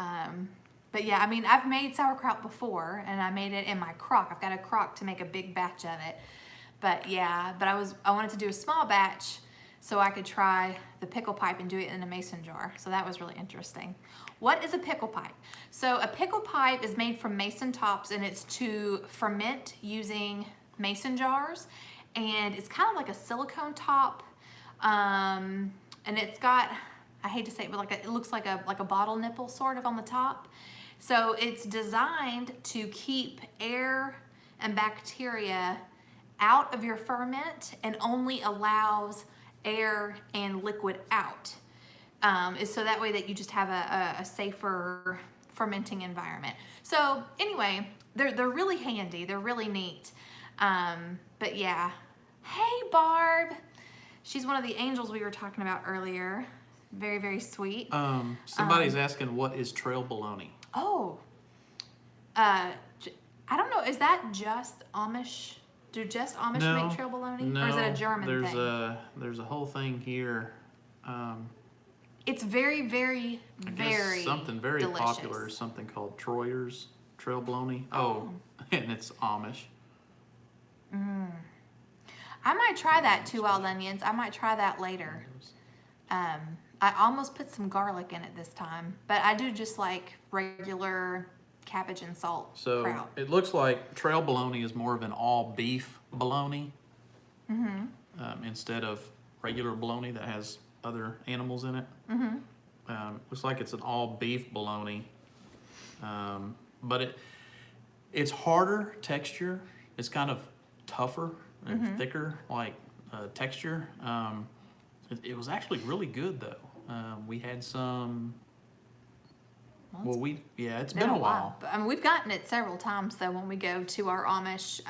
S1: but yeah, I mean, I've made sauerkraut before and I made it in my crock. I've got a crock to make a big batch of it. But yeah, I wanted to do a small batch so I could try the pickle pipe and do it in a mason jar. So that was really interesting. What is a pickle pipe? So a pickle pipe is made from mason tops and it's to ferment using mason jars. And it's kind of like a silicone top. And it's got, I hate to say it, but it looks like a bottle nipple sort of on the top. So it's designed to keep air and bacteria out of your ferment and only allows air and liquid out. Is so that way that you just have a safer fermenting environment. So anyway, they're really handy. They're really neat. But yeah. Hey, Barb. She's one of the angels we were talking about earlier. Very, very sweet.
S2: Somebody's asking, what is trail bologna?
S1: Oh. I don't know. Is that just Amish? Do just Amish make trail bologna?
S2: No,
S1: or is it a German thing?
S2: There's a whole thing here.
S1: It's very, very,
S2: I guess
S1: very
S2: something very
S1: delicious.
S2: popular is something called Troyer's trail bologna. Oh, and it's Amish.
S1: I might try that too, wild onions. I might try that later. I almost put some garlic in it this time, but I do just like regular cabbage and salt
S2: So
S1: kraut.
S2: it looks like trail bologna is more of an all beef bologna instead of regular bologna that has other animals in it. Looks like it's an all beef bologna, but it's harder texture. It's kind of tougher and thicker, like texture. It was actually really good though. We had some. It's been a while.
S1: But, I mean, we've gotten it several times though when we go to our Amish.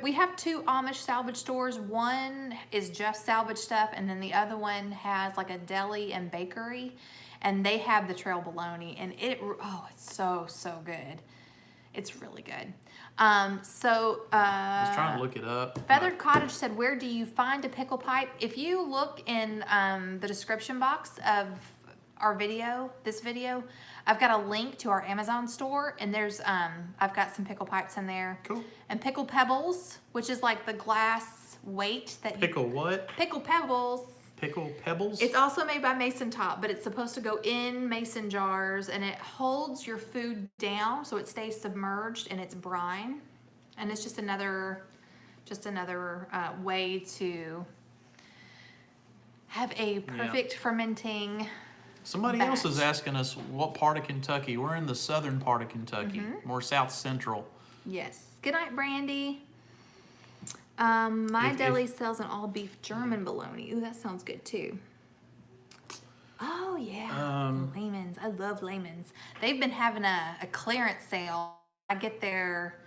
S1: We have 2 Amish salvage stores. One is just salvage stuff, and then the other one has like a deli and bakery, and they have the trail bologna, and it's so good. It's really good.
S2: I was trying to look it up.
S1: Feathered Cottage said, where do you find a pickle pipe? If you look in the description box of our video, this video, I've got a link to our Amazon store, and there's I've got some pickle pipes in there.
S2: Cool.
S1: And pickle pebbles, which is like the glass weight that
S2: Pickle what?
S1: Pickle pebbles.
S2: Pickle pebbles?
S1: It's also made by Mason Top, but it's supposed to go in mason jars, and it holds your food down so it stays submerged in its brine. And it's just another way to have a perfect fermenting.
S2: Somebody else is asking us what part of Kentucky. We're in the southern part of Kentucky, more south central.
S1: Yes. Good night, Brandy. My deli sells an all beef German bologna. Ooh, that sounds good too. Oh yeah, Lehman's. I love Lehman's. They've been having a clearance sale. I get their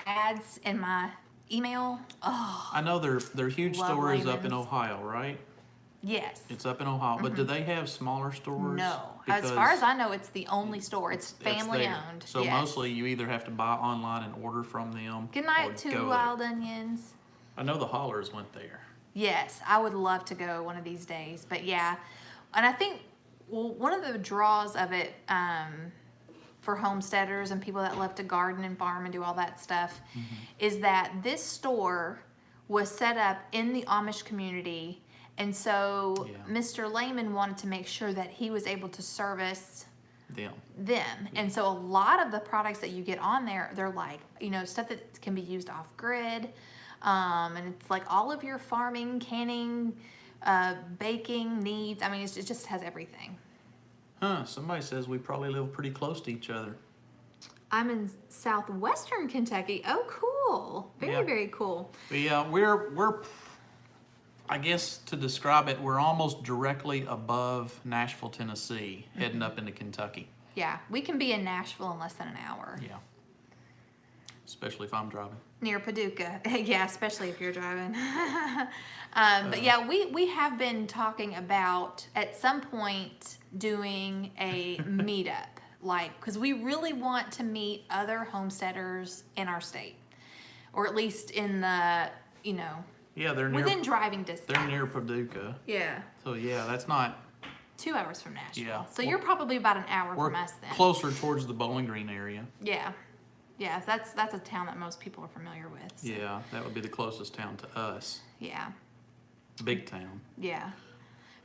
S1: ads in my email. Oh,
S2: I know their huge
S1: Love
S2: store is up in
S1: Lehman's.
S2: Ohio, right?
S1: yes.
S2: It's up in Ohio, but do they have smaller stores?
S1: No. As far as I know, it's the only store. It's
S2: It's
S1: family
S2: there.
S1: owned.
S2: So
S1: yes.
S2: mostly you either have to buy online and order from them.
S1: Good
S2: or
S1: night to
S2: go there.
S1: Wild Onions.
S2: I know the Hollers went there.
S1: Yes, I would love to go one of these days. But yeah, and I think one of the draws of it for homesteaders and people that love to garden and farm and do all that stuff is that this store was set up in the Amish community. And so
S2: Yeah.
S1: Mr. Lehman wanted to make sure that he was able to service them. And so a lot of the products that you get on there, they're like, stuff that can be used off grid. And it's like all of your farming, canning, baking needs. I mean, it just has everything.
S2: Huh, somebody says we probably live pretty close to each other.
S1: I'm in southwestern Kentucky. Oh, cool. Very,
S2: Yeah.
S1: very cool.
S2: Yeah, we're I guess to describe it, we're almost directly above Nashville, Tennessee, heading up into Kentucky.
S1: Yeah, we can be in Nashville in less than an hour.
S2: Yeah. Especially if I'm driving.
S1: Near Paducah. Yeah, especially if you're driving. But yeah, we have been talking about at some point doing a meetup, because we really want to meet other homesteaders in our state, or at least in the,
S2: Yeah, they're near.
S1: within driving distance.
S2: They're near Paducah.
S1: Yeah,
S2: So yeah, that's not.
S1: 2 hours from Nashville.
S2: Yeah.
S1: So you're probably about an hour
S2: We're
S1: from us then.
S2: closer towards the Bowling Green area.
S1: Yeah, yeah. That's a town that most people are familiar with. So.
S2: Yeah, that would be the closest town to us.
S1: Yeah.
S2: Big town.
S1: Yeah.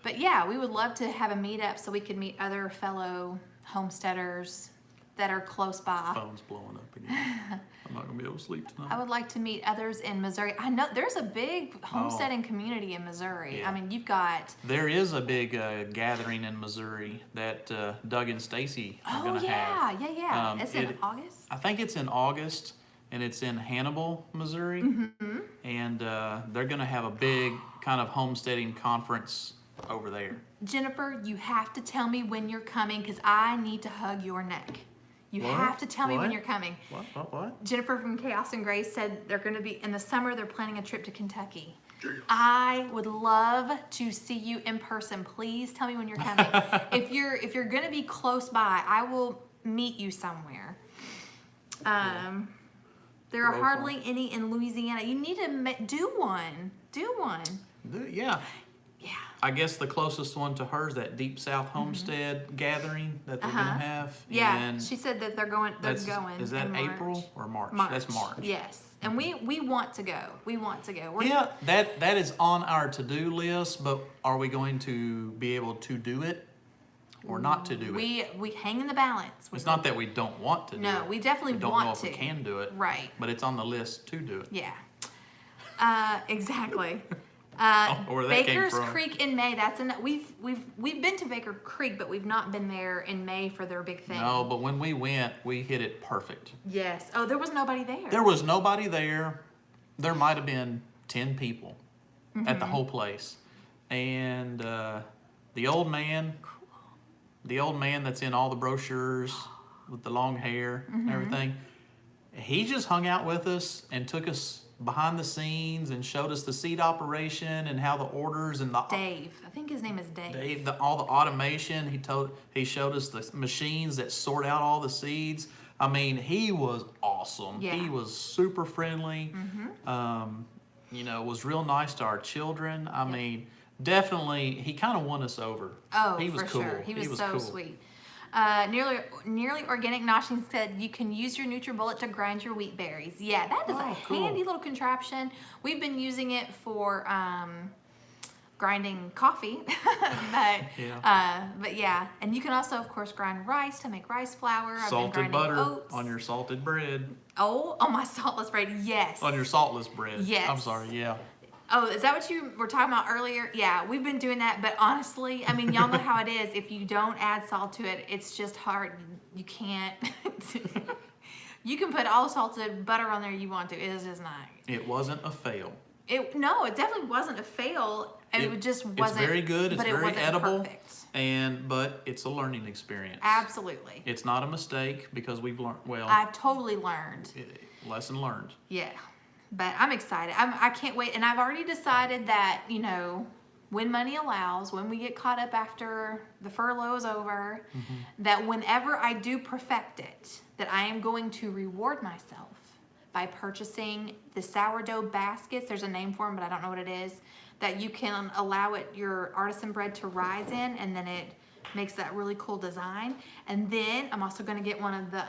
S1: But yeah, we would love to have a meetup so we could meet other fellow homesteaders that are close by.
S2: Phone's blowing up again. I'm not gonna be able to sleep tonight.
S1: I would like to meet others in Missouri. I know there's a big homesteading community in Missouri.
S2: Yeah.
S1: I mean, you've got.
S2: There is a big gathering in Missouri that Doug and Stacy are gonna have.
S1: Yeah.
S2: Um,
S1: It's in August.
S2: I think it's in August, and it's in Hannibal, Missouri.
S1: Mm-hmm.
S2: And they're going to have a big kind of homesteading conference over there.
S1: Jennifer, you have to tell me when you're coming because I need to hug your neck. You
S2: What?
S1: have to tell me when
S2: What?
S1: you're coming.
S2: What?
S1: Jennifer from Chaos and Grace said they're going to be in the summer. They're planning a trip to Kentucky. I would love to see you in person. Please tell me when you're coming. if you're going to be close by, I will meet you somewhere. There are hardly any in Louisiana. You need to do one. Do one.
S2: Yeah.
S1: Yeah.
S2: I guess the closest one to her is that Deep South Homestead gathering that they're going to have.
S1: Yeah,
S2: And
S1: she said that they're going.
S2: is that
S1: in
S2: April or March?
S1: March.
S2: That's March.
S1: Yes, and we want to go. We want to go.
S2: Yeah, that is on our to-do list, but are we going to be able to do it or not to do it?
S1: We hang in the balance.
S2: It's not that we don't want to do it.
S1: No, we definitely
S2: We don't
S1: want
S2: know if
S1: to.
S2: we can do it.
S1: Right.
S2: But it's on the list to do it.
S1: Yeah. Exactly.
S2: Where that came
S1: Baker's
S2: from.
S1: Creek in May. That's we've been to Baker Creek, but we've not been there in May for their big thing.
S2: No, but when we went, we hit it perfect.
S1: Yes. Oh, there was nobody there.
S2: There was nobody there. There might have been 10 people at the whole place. And the old man that's in all the brochures with the long hair and everything, he just hung out with us and took us behind the scenes and showed us the seed operation and how the orders and the
S1: Dave. I think his name is Dave.
S2: all the automation. He showed us the machines that sort out all the seeds. I mean, he was awesome.
S1: Yeah.
S2: He was super friendly. Was real nice to our children. I mean, definitely, he kind of won us over.
S1: Oh,
S2: he was
S1: for
S2: cool.
S1: sure. He was so
S2: cool.
S1: sweet. Nearly Organic Noshing said you can use your NutriBullet to grind your wheat berries. Yeah, that is a
S2: cool.
S1: handy little contraption. We've been using it for grinding coffee, but yeah, and you can also, of course, grind rice to make rice flour. I've been
S2: Salted
S1: grinding
S2: butter
S1: oats.
S2: on your salted bread.
S1: Oh, on my saltless bread. Yes.
S2: On your saltless bread.
S1: Yes.
S2: I'm sorry. Yeah.
S1: Oh, is that what you were talking about earlier? Yeah, we've been doing that, but honestly, I mean, y'all know how it is. If you don't add salt to it, it's just hard. You can't. You can put all the salted butter on there you want to. It is just not.
S2: It wasn't a fail.
S1: No, it definitely wasn't a fail. It just wasn't.
S2: It's very good. It's
S1: but
S2: very
S1: it wasn't
S2: edible.
S1: Perfect.
S2: But it's a learning experience.
S1: Absolutely.
S2: It's not a mistake because we've learned. Well,
S1: I've totally learned.
S2: Lesson learned.
S1: Yeah, but I'm excited. I can't wait. And I've already decided that, when money allows, when we get caught up after the furlough is over, that whenever I do perfect it, that I am going to reward myself by purchasing the sourdough baskets. There's a name for them, but I don't know what it is. That you can allow your artisan bread to rise in, and then it makes that really cool design. And then I'm also going to get one of the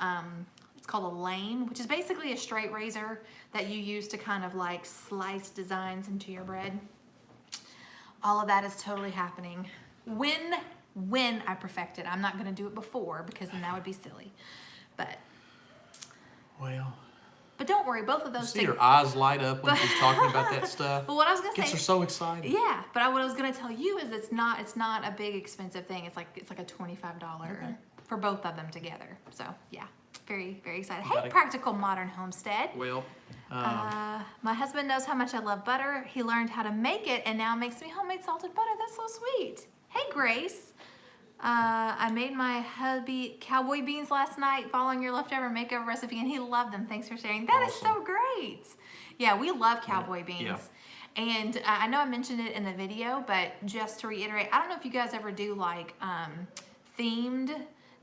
S1: it's called a lame, which is basically a straight razor that you use to kind of like slice designs into your bread. All of that is totally happening when I perfect it. I'm not going to do it before because then that would be silly. But don't worry, both of those
S2: See
S1: things.
S2: her eyes light up when she's talking about that stuff.
S1: But what I was gonna
S2: Gets
S1: say,
S2: her so excited.
S1: yeah. But what I was gonna tell you is it's not a big expensive thing. It's like a $25 for both of them together. So yeah, very very excited. Hey, Practical Modern Homestead.
S2: Well,
S1: My husband knows how much I love butter. He learned how to make it and now makes me homemade salted butter. That's so sweet. Hey, Grace. I made my hubby cowboy beans last night following your leftover makeover recipe, and he loved them. Thanks for sharing. That is so great. Yeah, we love cowboy beans.
S2: Yeah.
S1: And I know I mentioned it in the video, but just to reiterate, I don't know if you guys ever do like themed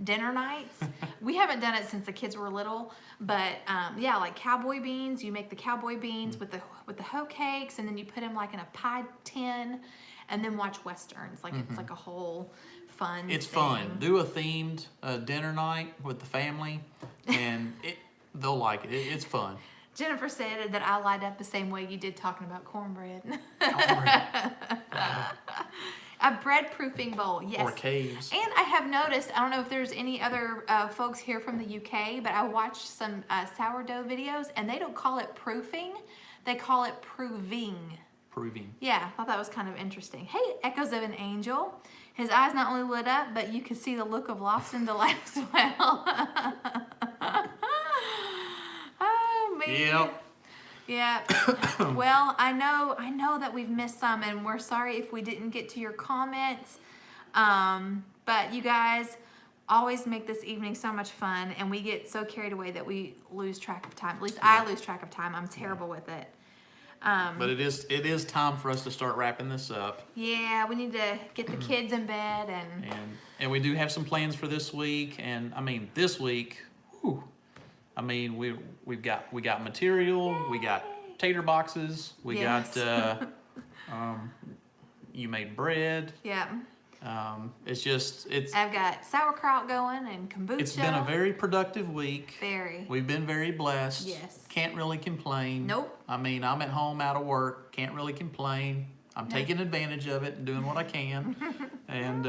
S1: dinner nights. We haven't done it since the kids were little, but yeah, like cowboy beans. You make the cowboy beans with the hoe cakes, and then you put them like in a pie tin, and then watch westerns. Like it's like a whole fun.
S2: it's
S1: thing.
S2: fun. Do a themed dinner night with the family, and they'll like it. It's fun.
S1: Jennifer said that I light up the same way you did talking about cornbread. A bread proofing bowl, yes.
S2: Or caves.
S1: And I have noticed, I don't know if there's any other folks here from the UK, but I watched some sourdough videos, and they don't call it proofing, they call it proving.
S2: Proving.
S1: Yeah, I thought that was kind of interesting. Hey, Echoes of an Angel. His eyes not only lit up, but you could see the look of lost and delight as well. Oh, man.
S2: Yep.
S1: Yeah. Well, I know that we've missed some, and we're sorry if we didn't get to your comments. But you guys always make this evening so much fun, and we get so carried away that we lose track of time. At least I lose track of time. I'm terrible with it.
S2: But it is time for us to start wrapping this up.
S1: Yeah, we need to get the kids in bed
S2: And we do have some plans for this week. And I mean, this week, whew, I mean, we got material, we got tater boxes, we
S1: Yes.
S2: got you made bread.
S1: yeah.
S2: It's
S1: I've got sauerkraut going and kombucha.
S2: it's been a very productive week.
S1: Very.
S2: We've been very blessed.
S1: Yes.
S2: Can't really complain.
S1: Nope.
S2: I mean, I'm at home out of work. Can't really complain. I'm
S1: No.
S2: taking advantage of it and doing what I can. And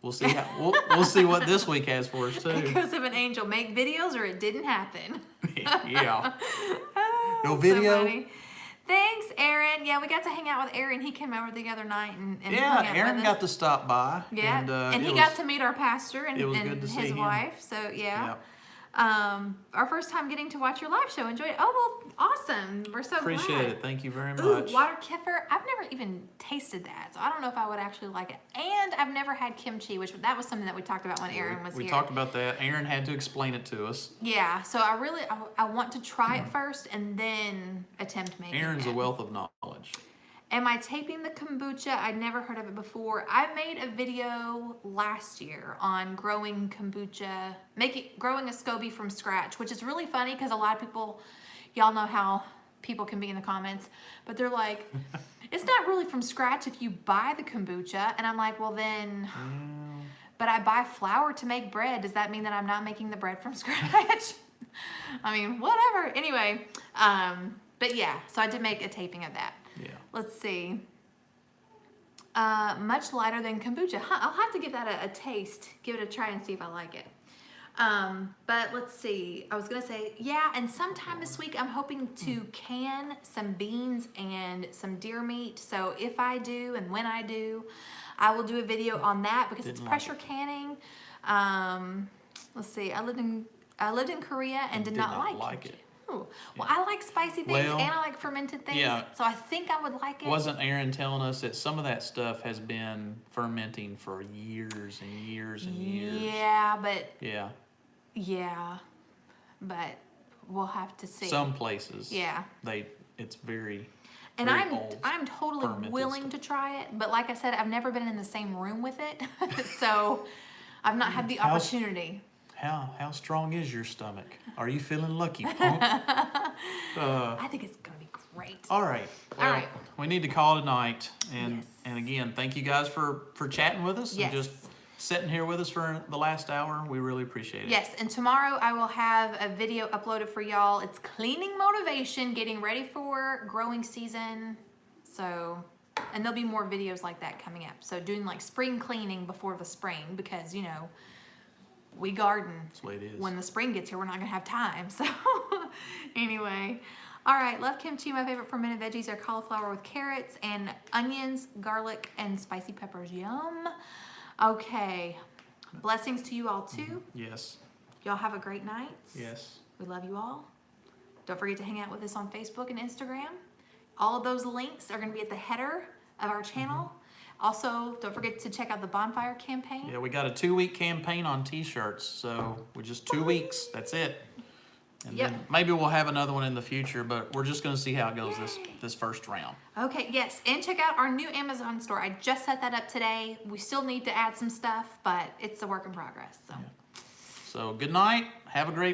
S2: we'll see we'll see what this week has for us too.
S1: Echoes of an Angel. Make videos or it didn't happen.
S2: Yeah. No
S1: So
S2: video?
S1: funny. Thanks, Aaron. Yeah, we got to hang out with Aaron. He came over the other night and
S2: Yeah,
S1: hung out
S2: Aaron
S1: with
S2: got
S1: us.
S2: to stop by.
S1: Yeah,
S2: And
S1: he
S2: it
S1: got
S2: was-
S1: to meet our pastor and,
S2: it was
S1: and
S2: good to see
S1: his
S2: him.
S1: wife. So yeah.
S2: Yeah.
S1: Our first time getting to watch your live show. Enjoyed it. Oh well, awesome. We're so
S2: Appreciate
S1: glad.
S2: it. Thank you very
S1: Ooh,
S2: much.
S1: water kefir. I've never even tasted that, so I don't know if I would actually like it. And I've never had kimchi, which that was something that we talked about when Aaron was
S2: we
S1: here.
S2: talked about that. Aaron had to explain it to us.
S1: Yeah, so I want to try it first and then attempt making
S2: Aaron's
S1: it.
S2: a wealth of knowledge.
S1: Am I taping the kombucha? I'd never heard of it before. I made a video last year on growing kombucha, growing a SCOBY from scratch, which is really funny because a lot of people, y'all know how people can be in the comments, but they're like, it's not really from scratch if you buy the kombucha. And I'm like, well then, but I buy flour to make bread. Does that mean that I'm not making the bread from scratch? I mean, whatever. Anyway, but yeah, so I did make a taping of that.
S2: Yeah.
S1: Let's see. Much lighter than kombucha. Huh, I'll have to give that a taste. Give it a try and see if I like it. But let's see. I was going to say, yeah, and sometime this week I'm hoping to can some beans and some deer meat. So if I do and when I do, I will do a video on that because it's
S2: Didn't like
S1: pressure canning. Let's see. I lived in Korea and did not like
S2: it.
S1: Ooh. Well, I like spicy things
S2: Well,
S1: and I like fermented things,
S2: yeah.
S1: so I think I would like it.
S2: Wasn't Aaron telling us that some of that stuff has been fermenting for years and years and years?
S1: Yeah, but
S2: Yeah.
S1: we'll have to see.
S2: Some places.
S1: Yeah.
S2: It's very.
S1: And
S2: very old,
S1: I'm totally
S2: fermented
S1: willing
S2: stuff.
S1: to try it, but like I said, I've never been in the same room with it, so I've not had the opportunity.
S2: How strong is your stomach? Are you feeling lucky, punk?
S1: I think it's gonna be great.
S2: All right.
S1: All right.
S2: We need to call it a night. And
S1: Yes.
S2: and again, thank you guys for chatting with us
S1: Yes.
S2: and just sitting here with us for the last hour. We really appreciate it.
S1: Yes, and tomorrow I will have a video uploaded for y'all. It's cleaning motivation, getting ready for growing season. So, and there'll be more videos like that coming up. So doing like spring cleaning before the spring because, you know, we garden.
S2: That's the way it is.
S1: When the spring gets here, we're not gonna have time. So anyway, all right, love kimchi. My favorite fermented veggies are cauliflower with carrots and onions, garlic, and spicy peppers. Yum. Okay, blessings to you all too.
S2: Yes.
S1: Y'all have a great night.
S2: Yes.
S1: We love you all. Don't forget to hang out with us on Facebook and Instagram. All of those links are gonna be at the header of our channel. Also, don't forget to check out the bonfire campaign.
S2: Yeah, we got a 2-week campaign on t-shirts, so we're just 2 weeks. That's it. And
S1: Yep.
S2: then maybe we'll have another one in the future, but we're just gonna see how it goes this first round.
S1: Okay, yes, and check out our new Amazon store. I just set that up today. We still need to add some stuff, but it's a work in progress. So.
S2: So good night. Have a great